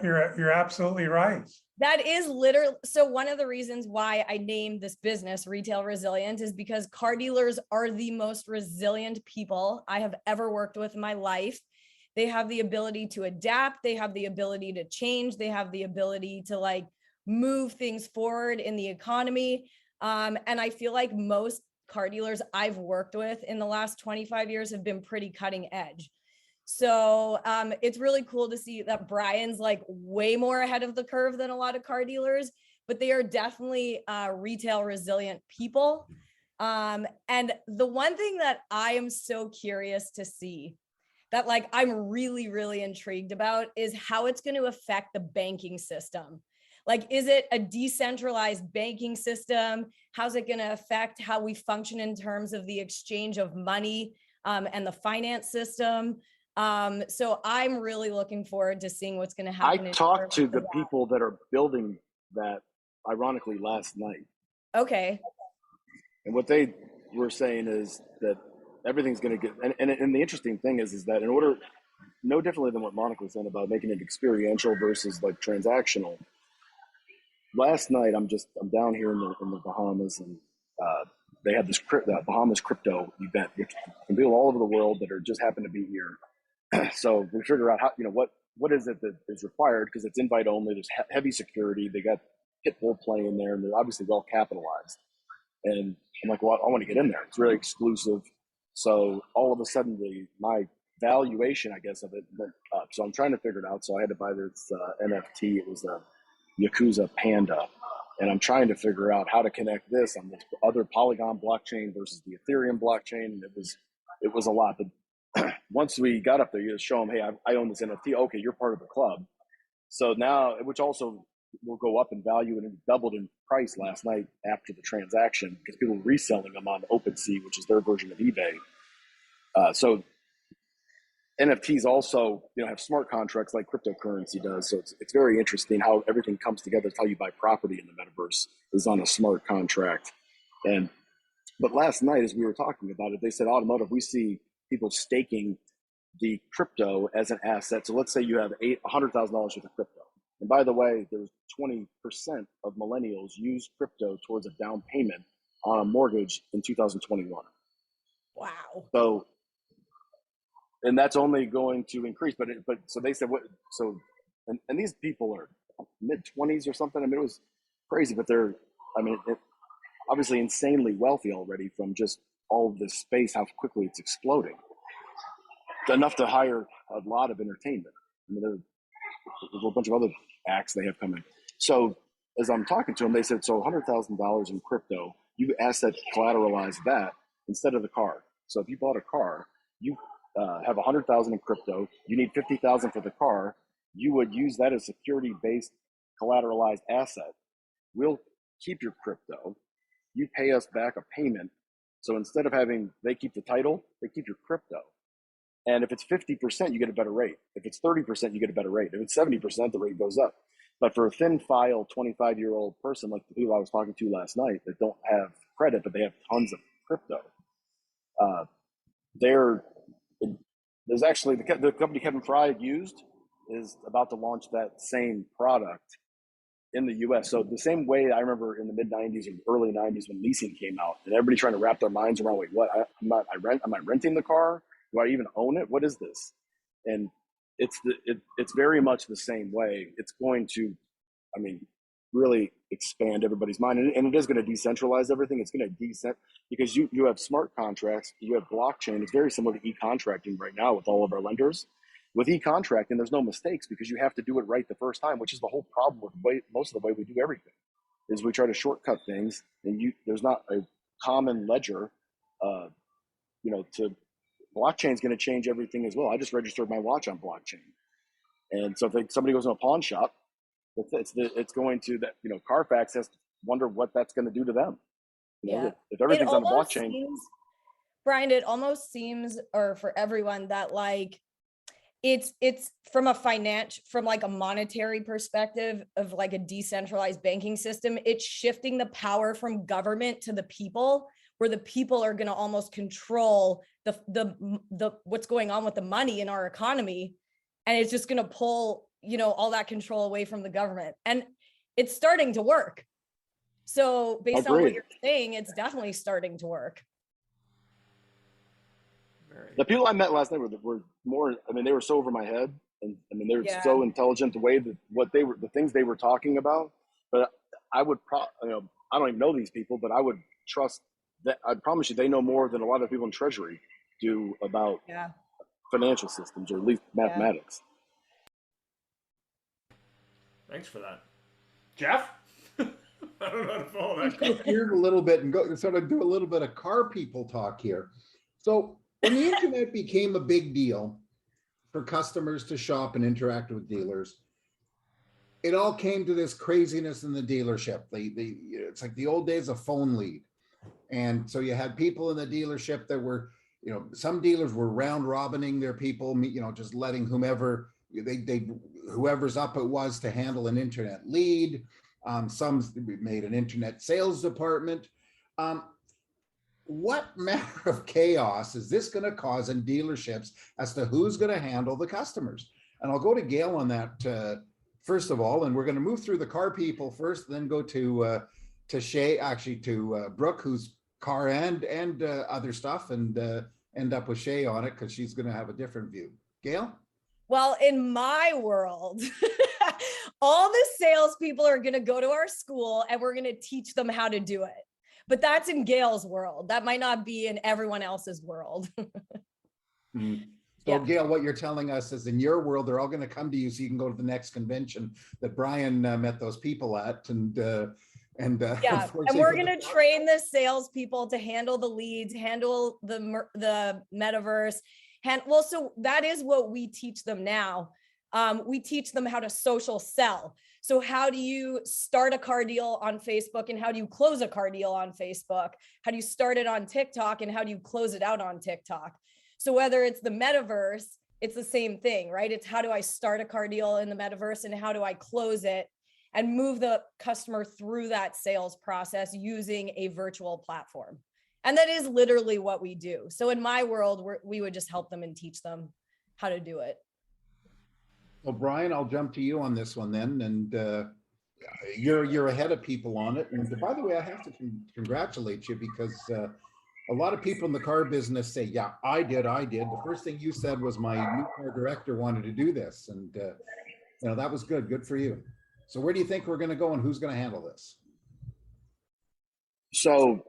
You're absolutely right. That is literally, so one of the reasons why I named this business Retail Resilient is because car dealers are the most resilient people I have ever worked with in my life. They have the ability to adapt. They have the ability to change. They have the ability to move things forward in the economy. And I feel like most car dealers I've worked with in the last 25 years have been pretty cutting edge. So it's really cool to see that Brian's way more ahead of the curve than a lot of car dealers, but they are definitely retail resilient people. And the one thing that I am so curious to see that I'm really, really intrigued about is how it's going to affect the banking system. Is it a decentralized banking system? How's it going to affect how we function in terms of the exchange of money and the finance system? So I'm really looking forward to seeing what's going to happen. I talked to the people that are building that, ironically, last night. Okay. And what they were saying is that everything's going to get, and the interesting thing is that in order, no differently than what Monica was saying about making it experiential versus transactional. Last night, I'm down here in the Bahamas, and they had this Bahamas crypto event with people all over the world that are just happen to be here. So we figure out how, what is it that is required, because it's invite only. There's heavy security. They got Pitbull playing there, and they're obviously well capitalized. And I'm like, well, I want to get in there. It's really exclusive. So all of a sudden, my valuation, I guess, of it went up. So I'm trying to figure it out. So I had to buy this NFT. It was a Yakuza Panda. And I'm trying to figure out how to connect this on this other Polygon blockchain versus the Ethereum blockchain. And it was a lot. But once we got up there, you just show them, hey, I own this NFT. Okay, you're part of the club. So now, which also will go up in value, and it doubled in price last night after the transaction because people were reselling them on OpenSea, which is their version of eBay. So NFTs also, have smart contracts like cryptocurrency does. So it's very interesting how everything comes together. It's how you buy property in the metaverse is on a smart contract. But last night, as we were talking about it, they said, Automotive, we see people staking the crypto as an asset. So let's say you have $100,000 worth of crypto. And by the way, there's 20% of millennials use crypto towards a down payment on a mortgage in 2021. Wow. So, and that's only going to increase. But so they said, and these people are mid-20s or something. I mean, it was crazy, but they're, obviously insanely wealthy already from just all of this space, how quickly it's exploding. Enough to hire a lot of entertainment. There's a whole bunch of other acts they have coming. So as I'm talking to them, they said, so $100,000 in crypto, you asset collateralize that instead of the car. So if you bought a car, you have $100,000 in crypto, you need $50,000 for the car, you would use that as security-based collateralized asset. We'll keep your crypto, you pay us back a payment. So instead of they keep the title, they keep your crypto. And if it's 50%, you get a better rate. If it's 30%, you get a better rate. If it's 70%, the rate goes up. But for a thin file, 25-year-old person like the people I was talking to last night that don't have credit, but they have tons of crypto, there's actually the company Kevin Fry used is about to launch that same product in the US. So the same way I remember in the mid 90s and early 90s when leasing came out and everybody trying to wrap their minds around, wait, what? Am I renting the car? Do I even own it? What is this? And it's very much the same way. It's going to, I mean, really expand everybody's mind. And it is going to decentralize everything. It's going to because you have smart contracts, you have blockchain. It's very similar to e-contracting right now with all of our lenders. With e-contracting, there's no mistakes because you have to do it right the first time, which is the whole problem with most of the way we do everything. Is we try to shortcut things, and there's not a common ledger. To blockchain is going to change everything as well. I just registered my watch on blockchain, and so if somebody goes to a pawn shop, it's going to that. Carfax has to wonder what that's going to do to them. If everything's on the blockchain. Brian, it almost seems, or for everyone, that like it's from like a monetary perspective of like a decentralized banking system, it's shifting the power from government to the people, where the people are going to almost control the what's going on with the money in our economy, and it's just going to pull all that control away from the government, and it's starting to work. So based on what you're saying, it's definitely starting to work. The people I met last night were more, they were so over my head, and they were so intelligent, the way that the things they were talking about. But I would I don't even know these people, but I would trust that. I promise you, they know more than a lot of people in Treasury do about financial systems, or at least mathematics. Thanks for that. Jeff? I don't know how to follow that. Shift gears a little bit and go sort of do a little bit of car people talk here. So when the internet became a big deal for customers to shop and interact with dealers, it all came to this craziness in the dealership. It's like the old days of phone lead. And so you had people in the dealership that were, some dealers were round robining their people, just letting whomever's up it was to handle an internet lead. Some made an internet sales department. What manner of chaos is this going to cause in dealerships as to who's going to handle the customers? And I'll go to Gail on that first of all, and we're going to move through the car people first, then go to Shay, actually to Brooke, who's car and other stuff, and end up with Shay on it because she's going to have a different view. Gail? Well, in my world, all the salespeople are going to go to our school and we're going to teach them how to do it. But that's in Gail's world. That might not be in everyone else's world. So Gail, what you're telling us is in your world, they're all going to come to you so you can go to the next convention that Brian met those people at. And we're going to train the salespeople to handle the leads, handle the metaverse. So that is what we teach them now. We teach them how to social sell. So how do you start a car deal on Facebook, and how do you close a car deal on Facebook? How do you start it on TikTok, and how do you close it out on TikTok? So whether it's the metaverse, it's the same thing, right? It's how do I start a car deal in the metaverse, and how do I close it and move the customer through that sales process using a virtual platform. And that is literally what we do. So in my world, we would just help them and teach them how to do it. Well, Brian, I'll jump to you on this one then. And you're ahead of people on it. And by the way, I have to congratulate you because a lot of people in the car business say, yeah, I did. The first thing you said was my new car director wanted to do this. And that was good. Good for you. So where do you think we're going to go, and who's going to handle this? So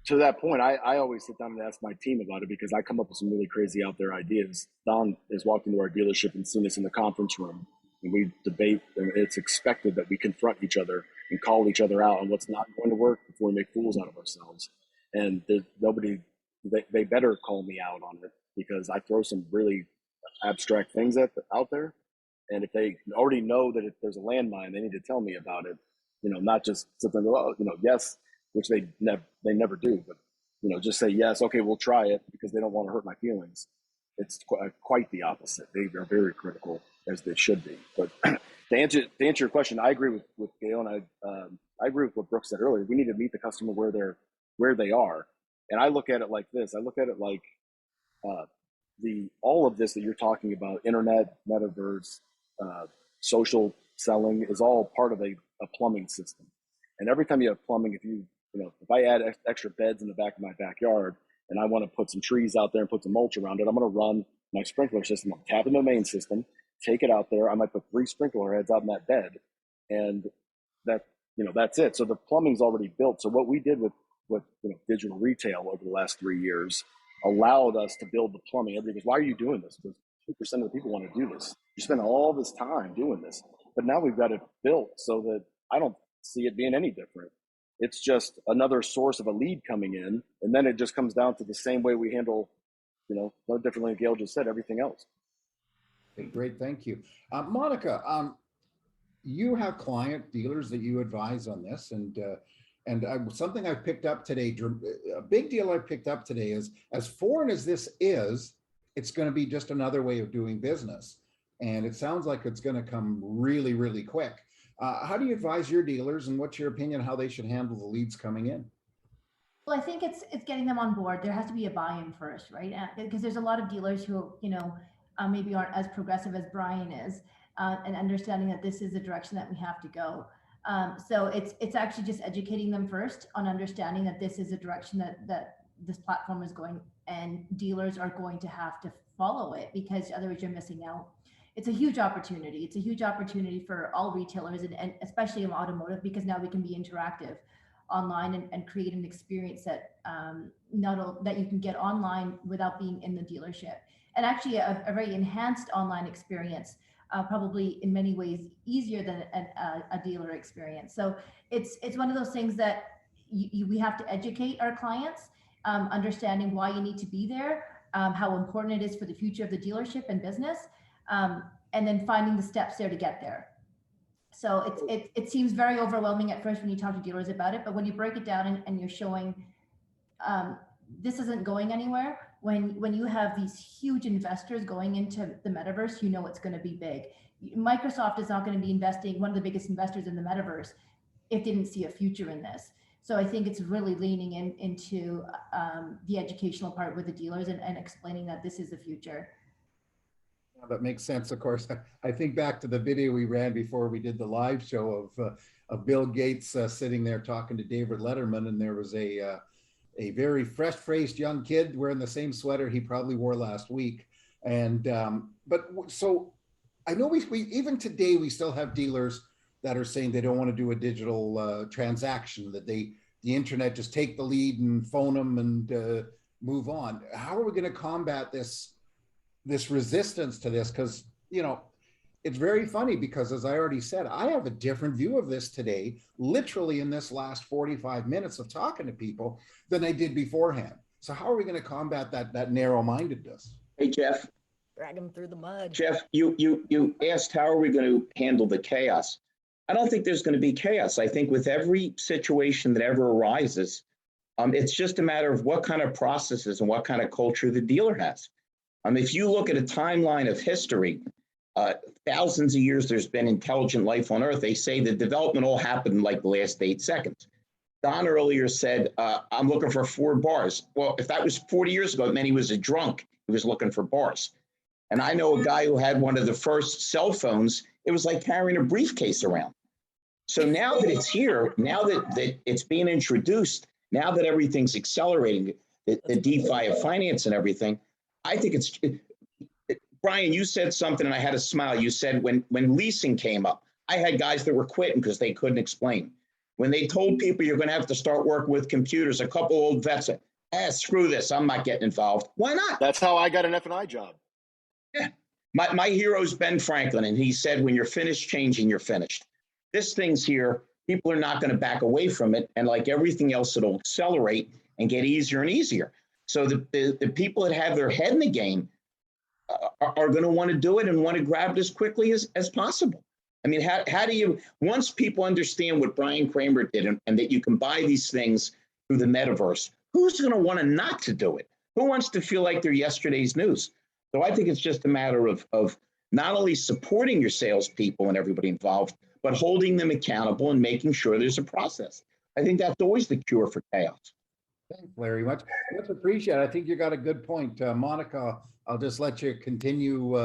to that point, I always sit down and ask my team about it because I come up with some really crazy out there ideas. Don has walked into our dealership and seen us in the conference room, and we debate, and it's expected that we confront each other and call each other out on what's not going to work before we make fools out of ourselves. And there's nobody, they better call me out on it because I throw some really abstract things out there. And if they already know that if there's a landmine, they need to tell me about it, not just sit there and go, yes, which they never do, but, just say, yes, okay, we'll try it because they don't want to hurt my feelings. It's quite the opposite. They are very critical, as they should be. But to answer your question, I agree with Gail, and I agree with what Brooke said earlier. We need to meet the customer where they are. And I look at it like this. I look at it like all of this that you're talking about, internet, metaverse, social selling, is all part of a a plumbing system. And every time you have plumbing, if I add extra beds in the back of my backyard and I want to put some trees out there and put some mulch around it, I'm going to run my sprinkler system. I'm tapping the main system, take it out there. I might put 3 sprinkler heads out in that bed, and that's it. So the plumbing's already built. So what we did with digital retail over the last 3 years allowed us to build the plumbing. Everybody goes, why are you doing this? Because 2% of the people want to do this. You spend all this time doing this, but now we've got it built so that I don't see it being any different. It's just another source of a lead coming in, and then it just comes down to the same way we handle, no differently than Gail just said, everything else. Okay, great, thank you. Monica, you have client dealers that you advise on this, and something I've picked up today, a big deal I picked up today is, as foreign as this is, it's going to be just another way of doing business. And it sounds like it's going to come really, really quick. How do you advise your dealers, and what's your opinion how they should handle the leads coming in? Well, I think it's getting them on board. There has to be a buy-in first, right? Because there's a lot of dealers who, maybe aren't as progressive as Brian is, and understanding that this is the direction that we have to go. So it's actually just educating them first on understanding that this is a direction that this platform is going, and dealers are going to have to follow it, because otherwise you're missing out. It's a huge opportunity. It's a huge opportunity for all retailers, and especially in automotive, because now we can be interactive online and create an experience that that you can get online without being in the dealership, and actually a very enhanced online experience, probably in many ways easier than a dealer experience. So it's one of those things that we have to educate our clients, understanding why you need to be there, how important it is for the future of the dealership and business, and then finding the steps there to get there. So it seems very overwhelming at first when you talk to dealers about it, but when you break it down and you're showing this isn't going anywhere, when you have these huge investors going into the metaverse, it's going to be big. Microsoft is not going to be investing, one of the biggest investors in the metaverse, if they didn't see a future in this. So I think it's really leaning into the educational part with the dealers and explaining that this is the future. That makes sense. Of course, I think back to the video we ran before we did the live show of Bill Gates sitting there talking to David Letterman, and there was a very fresh-faced young kid wearing the same sweater he probably wore last week. And so I know we even today we still have dealers that are saying they don't want to do a digital transaction, that the internet just take the lead and phone them and move on. How are we going to combat this resistance to this? Because it's very funny, because as I already said, I have a different view of this today, literally in this last 45 minutes of talking to people, than I did beforehand. So how are we going to combat that narrow-mindedness? Hey, Jeff. Drag them through the mud. Jeff, you asked how are we going to handle the chaos? I don't think there's going to be chaos. I think with every situation that ever arises, it's just a matter of what kind of processes and what kind of culture the dealer has. If you look at a timeline of history, thousands of years there's been intelligent life on Earth. They say the development all happened in like the last 8 seconds. Don earlier said, I'm looking for 4 bars. Well, if that was 40 years ago, it meant he was a drunk. He was looking for bars. And I know a guy who had one of the first cell phones. It was like carrying a briefcase around. So now that it's here, now that it's being introduced, now that everything's accelerating, the DeFi of finance and everything, I think Brian, you said something and I had a smile. You said when leasing came up, I had guys that were quitting because they couldn't explain. When they told people you're going to have to start working with computers, a couple old vets said, screw this, I'm not getting involved. Why not? That's how I got an F&I job. Yeah. My hero's Ben Franklin, and he said, when you're finished changing, you're finished. This thing's here. People are not going to back away from it. And like everything else, it'll accelerate and get easier and easier. So the people that have their head in the game are going to want to do it and want to grab it as quickly as possible. I mean, how do you, once people understand what Brian Kramer did and that you can buy these things through the metaverse, who's going to want to not to do it? Who wants to feel like they're yesterday's news? So I think it's just a matter of not only supporting your salespeople and everybody involved, but holding them accountable and making sure there's a process. I think that's always the cure for chaos. Thanks, Larry. Much appreciated. I think you got a good point. Monica, I'll just let you continue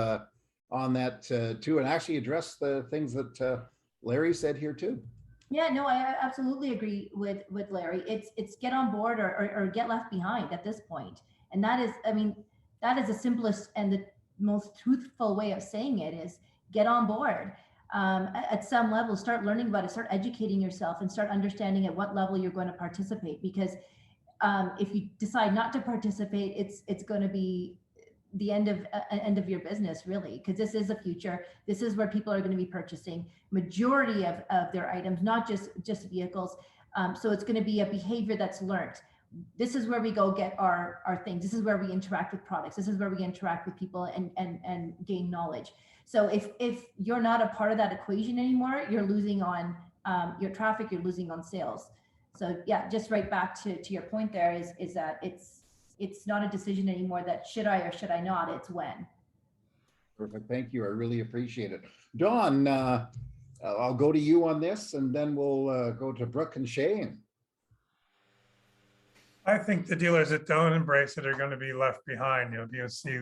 on that too, and actually address the things that Larry said here too. Yeah, no, I absolutely agree with Larry. It's get on board or get left behind at this point. And that is, I mean, that is the simplest and the most truthful way of saying it is get on board. At some level, start learning about it, start educating yourself, and start understanding at what level you're going to participate. Because if you decide not to participate, it's going to be the end of your business, really, because this is the future. This is where people are going to be purchasing majority of their items, not just vehicles. So it's going to be a behavior that's learned. This is where we go get our things. This is where we interact with products. This is where we interact with people and gain knowledge. So if you're not a part of that equation anymore, you're losing on your traffic, you're losing on sales. So yeah, just right back to your point there is that it's not a decision anymore that should I or should I not, it's when. Perfect. Thank you. I really appreciate it. Dawn, I'll go to you on this and then we'll go to Brooke and Shane. I think the dealers that don't embrace it are going to be left behind. You'll see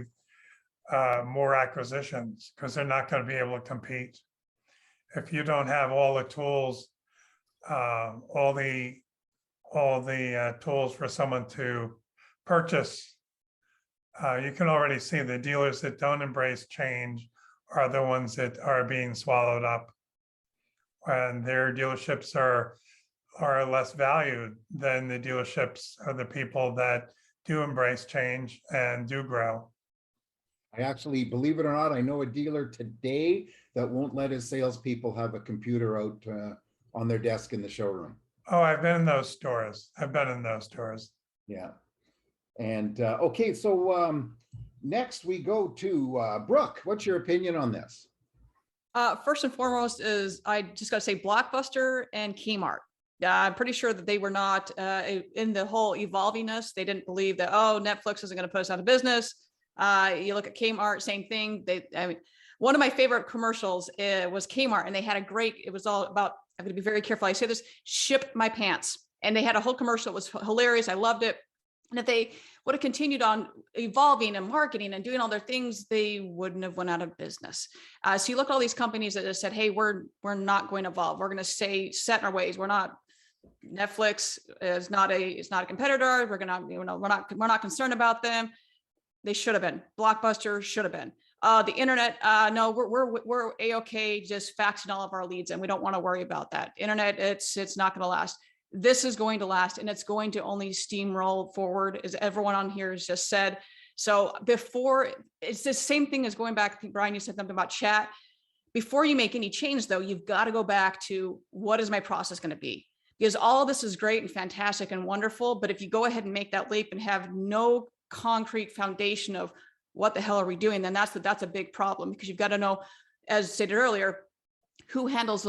more acquisitions because they're not going to be able to compete. If you don't have all the tools, all the tools for someone to purchase, you can already see the dealers that don't embrace change are the ones that are being swallowed up, and their dealerships are less valued than the dealerships of the people that do embrace change and do grow. I actually, believe it or not, I know a dealer today that won't let his salespeople have a computer out on their desk in the showroom. Oh, I've been in those stores. Yeah. And okay, so next we go to Brooke. What's your opinion on this? First and foremost is I just got to say Blockbuster and Kmart. I'm pretty sure that they were not in the whole evolvingness. They didn't believe that, oh, Netflix isn't going to put us out of business. You look at Kmart, same thing. I mean, one of my favorite commercials was Kmart, and they had it was all about, I'm going to be very careful. I say this, ship my pants. And they had a whole commercial. It was hilarious. I loved it. And if they would have continued on evolving and marketing and doing all their things, they wouldn't have went out of business. So you look at all these companies that have said, hey, we're not going to evolve. We're going to stay set in our ways. We're not, Netflix is not a competitor. We're not concerned about them. They should have been. Blockbuster should have been. The internet, no, we're A-okay, just faxing all of our leads, and we don't want to worry about that. Internet, it's not going to last. This is going to last, and it's going to only steamroll forward, as everyone on here has just said. So before, it's the same thing as going back, I think, Brian, you said something about chat. Before you make any change, though, you've got to go back to what is my process going to be? Because all this is great and fantastic and wonderful, but if you go ahead and make that leap and have no concrete foundation of what the hell are we doing, then that's a big problem, because you've got to know, as stated earlier, who handles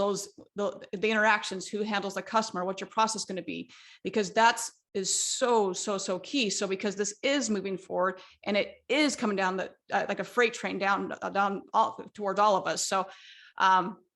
the interactions, who handles the customer, what's your process going to be, because that's is so key. So because this is moving forward and it is coming down like a freight train down towards all of us. So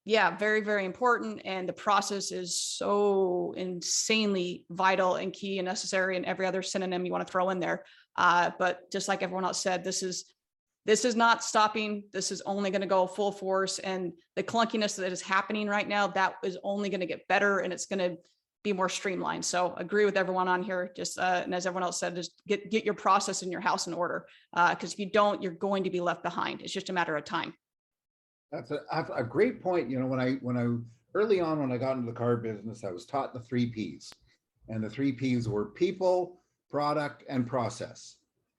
yeah, very, very important. And the process is so insanely vital and key and necessary, and every other synonym you want to throw in there. But just like everyone else said, this is not stopping. This is only going to go full force, and the clunkiness that is happening right now, that is only going to get better, and it's going to be more streamlined. So agree with everyone on here. Just and as everyone else said, just get your process in your house in order, because if you don't, you're going to be left behind. It's just a matter of time. That's a great point. You know, when I early on, when I got into the car business, I was taught the 3 Ps, and the 3 Ps were people, product, and process.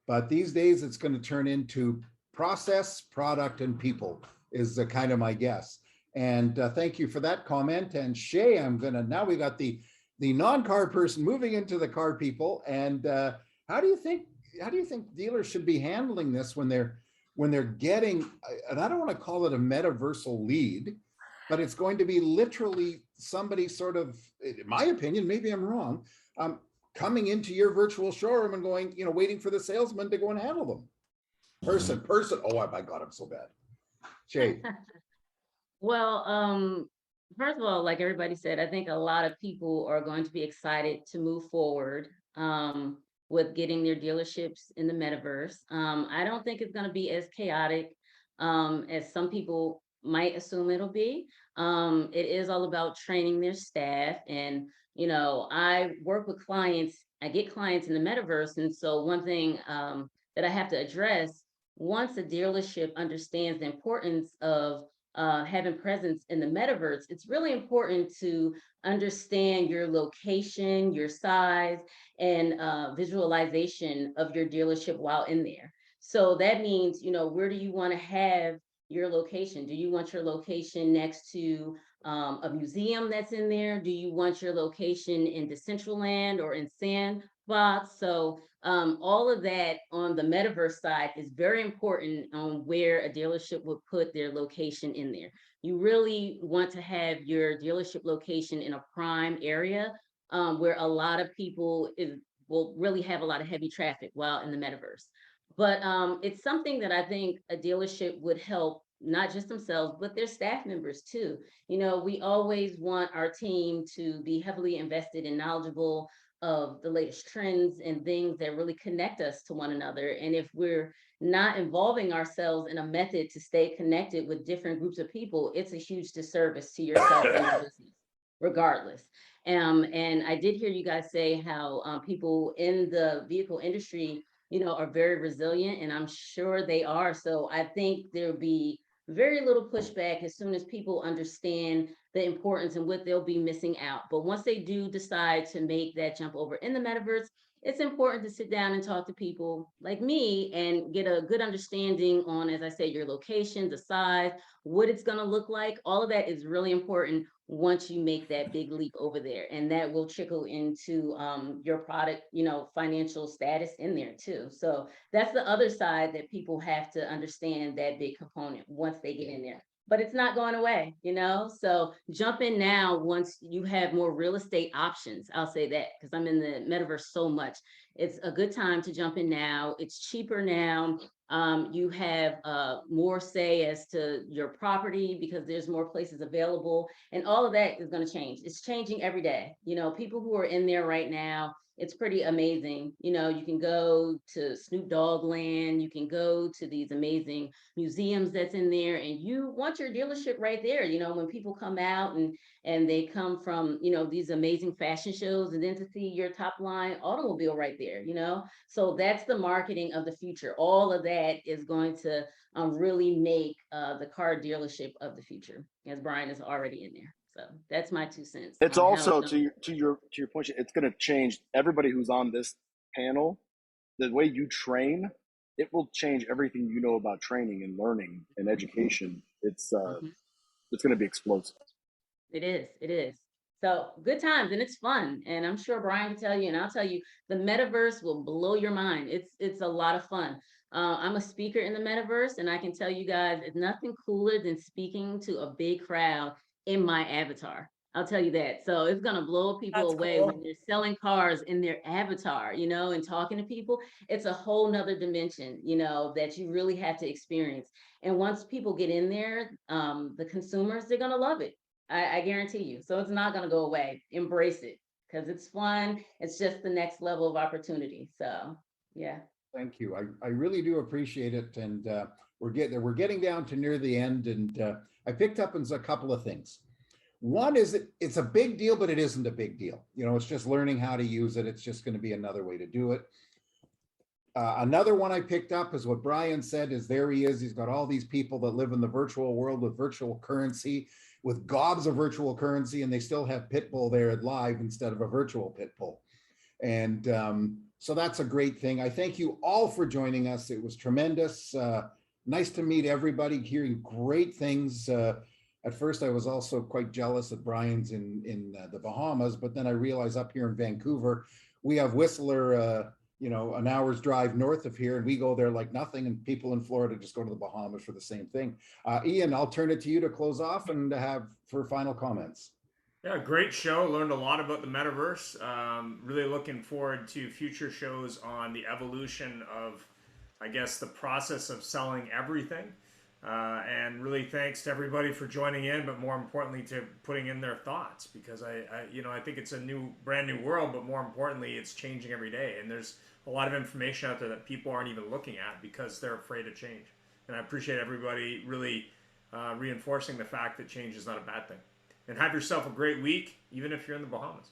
But these days it's going to turn into process, product, and people is kind of my guess. And thank you for that comment. And Shay, now we got the non-car person moving into the car people. And how do you think dealers should be handling this when they're getting, and I don't want to call it a metaversal lead, but it's going to be literally somebody sort of, in my opinion, maybe I'm wrong, coming into your virtual showroom and going, waiting for the salesman to go and handle them. Person. Oh my God, I'm so bad. Jay. Well, first of all, like everybody said, I think a lot of people are going to be excited to move forward with getting their dealerships in the metaverse. I don't think it's going to be as chaotic as some people might assume it'll be. It is all about training their staff. And, I work with clients, I get clients in the metaverse. And so one thing that I have to address, once a dealership understands the importance of having presence in the metaverse, it's really important to understand your location, your size, and visualization of your dealership while in there. So that means, where do you want to have your location? Do you want your location next to a museum that's in there? Do you want your location in Decentraland or in Sandbox? So all of that on the metaverse side is very important on where a dealership would put their location in there. You really want to have your dealership location in a prime area where a lot of people will really have a lot of heavy traffic while in the metaverse. But it's something that I think a dealership would help not just themselves, but their staff members too. We always want our team to be heavily invested and knowledgeable of the latest trends and things that really connect us to one another. And if we're not involving ourselves in a method to stay connected with different groups of people, it's a huge disservice to yourself and your business, regardless. And I did hear you guys say how people in the vehicle industry, are very resilient, and I'm sure they are. So I think there'll be very little pushback as soon as people understand the importance and what they'll be missing out. But once they do decide to make that jump over in the metaverse, it's important to sit down and talk to people like me and get a good understanding on, as I say, your location, the size, what it's going to look like. All of that is really important once you make that big leap over there. And that will trickle into your product, financial status in there too. So that's the other side that people have to understand, that big component once they get in there. But it's not going away, so jump in now once you have more real estate options. I'll say that because I'm in the metaverse so much. It's a good time to jump in now. It's cheaper now. You have more say as to your property because there's more places available, and all of that is going to change. It's changing every day. People who are in there right now, it's pretty amazing. You can go to Snoop Dogg Land, you can go to these amazing museums that's in there, and you want your dealership right there. When people come out and they come from, these amazing fashion shows, and then to see your top line automobile right there, so that's the marketing of the future. All of that is going to really make the car dealership of the future, as Brian is already in there. So that's my 2 cents. It's also to your point. It's going to change everybody who's on this panel. The way you train, it will change everything you know about training and learning and education. It's going to be explosive. It is. So good times, and it's fun. And I'm sure Brian can tell you, and I'll tell you, the metaverse will blow your mind. It's a lot of fun. I'm a speaker in the metaverse, and I can tell you guys, it's nothing cooler than speaking to a big crowd in my avatar. I'll tell you that. So it's going to blow people away when they're selling cars in their avatar, and talking to people. It's a whole nother dimension, that you really have to experience. And once people get in there, the consumers, they're going to love it. I guarantee you. So it's not going to go away. Embrace it because it's fun. It's just the next level of opportunity. So, yeah. Thank you. I really do appreciate it. And we're getting down to near the end. And I picked up on a couple of things. One is it's a big deal, but it isn't a big deal. It's just learning how to use it. It's just going to be another way to do it. Another one I picked up is what Brian said is there he is. He's got all these people that live in the virtual world with virtual currency, with gobs of virtual currency, and they still have Pitbull there live instead of a virtual Pitbull. And so that's a great thing. I thank you all for joining us. It was tremendous. Nice to meet everybody, hearing great things. At first, I was also quite jealous that Brian's in the Bahamas, but then I realized up here in Vancouver, we have Whistler, an hour's drive north of here, and we go there like nothing, and people in Florida just go to the Bahamas for the same thing. Ian, I'll turn it to you to close off and for final comments. Yeah, great show. Learned a lot about the metaverse. Really looking forward to future shows on the evolution of, I guess, the process of selling everything. And really thanks to everybody for joining in, but more importantly to putting in their thoughts, because I think it's a brand new world, but more importantly, it's changing every day. And there's a lot of information out there that people aren't even looking at because they're afraid of change. And I appreciate everybody really reinforcing the fact that change is not a bad thing. And have yourself a great week, even if you're in the Bahamas.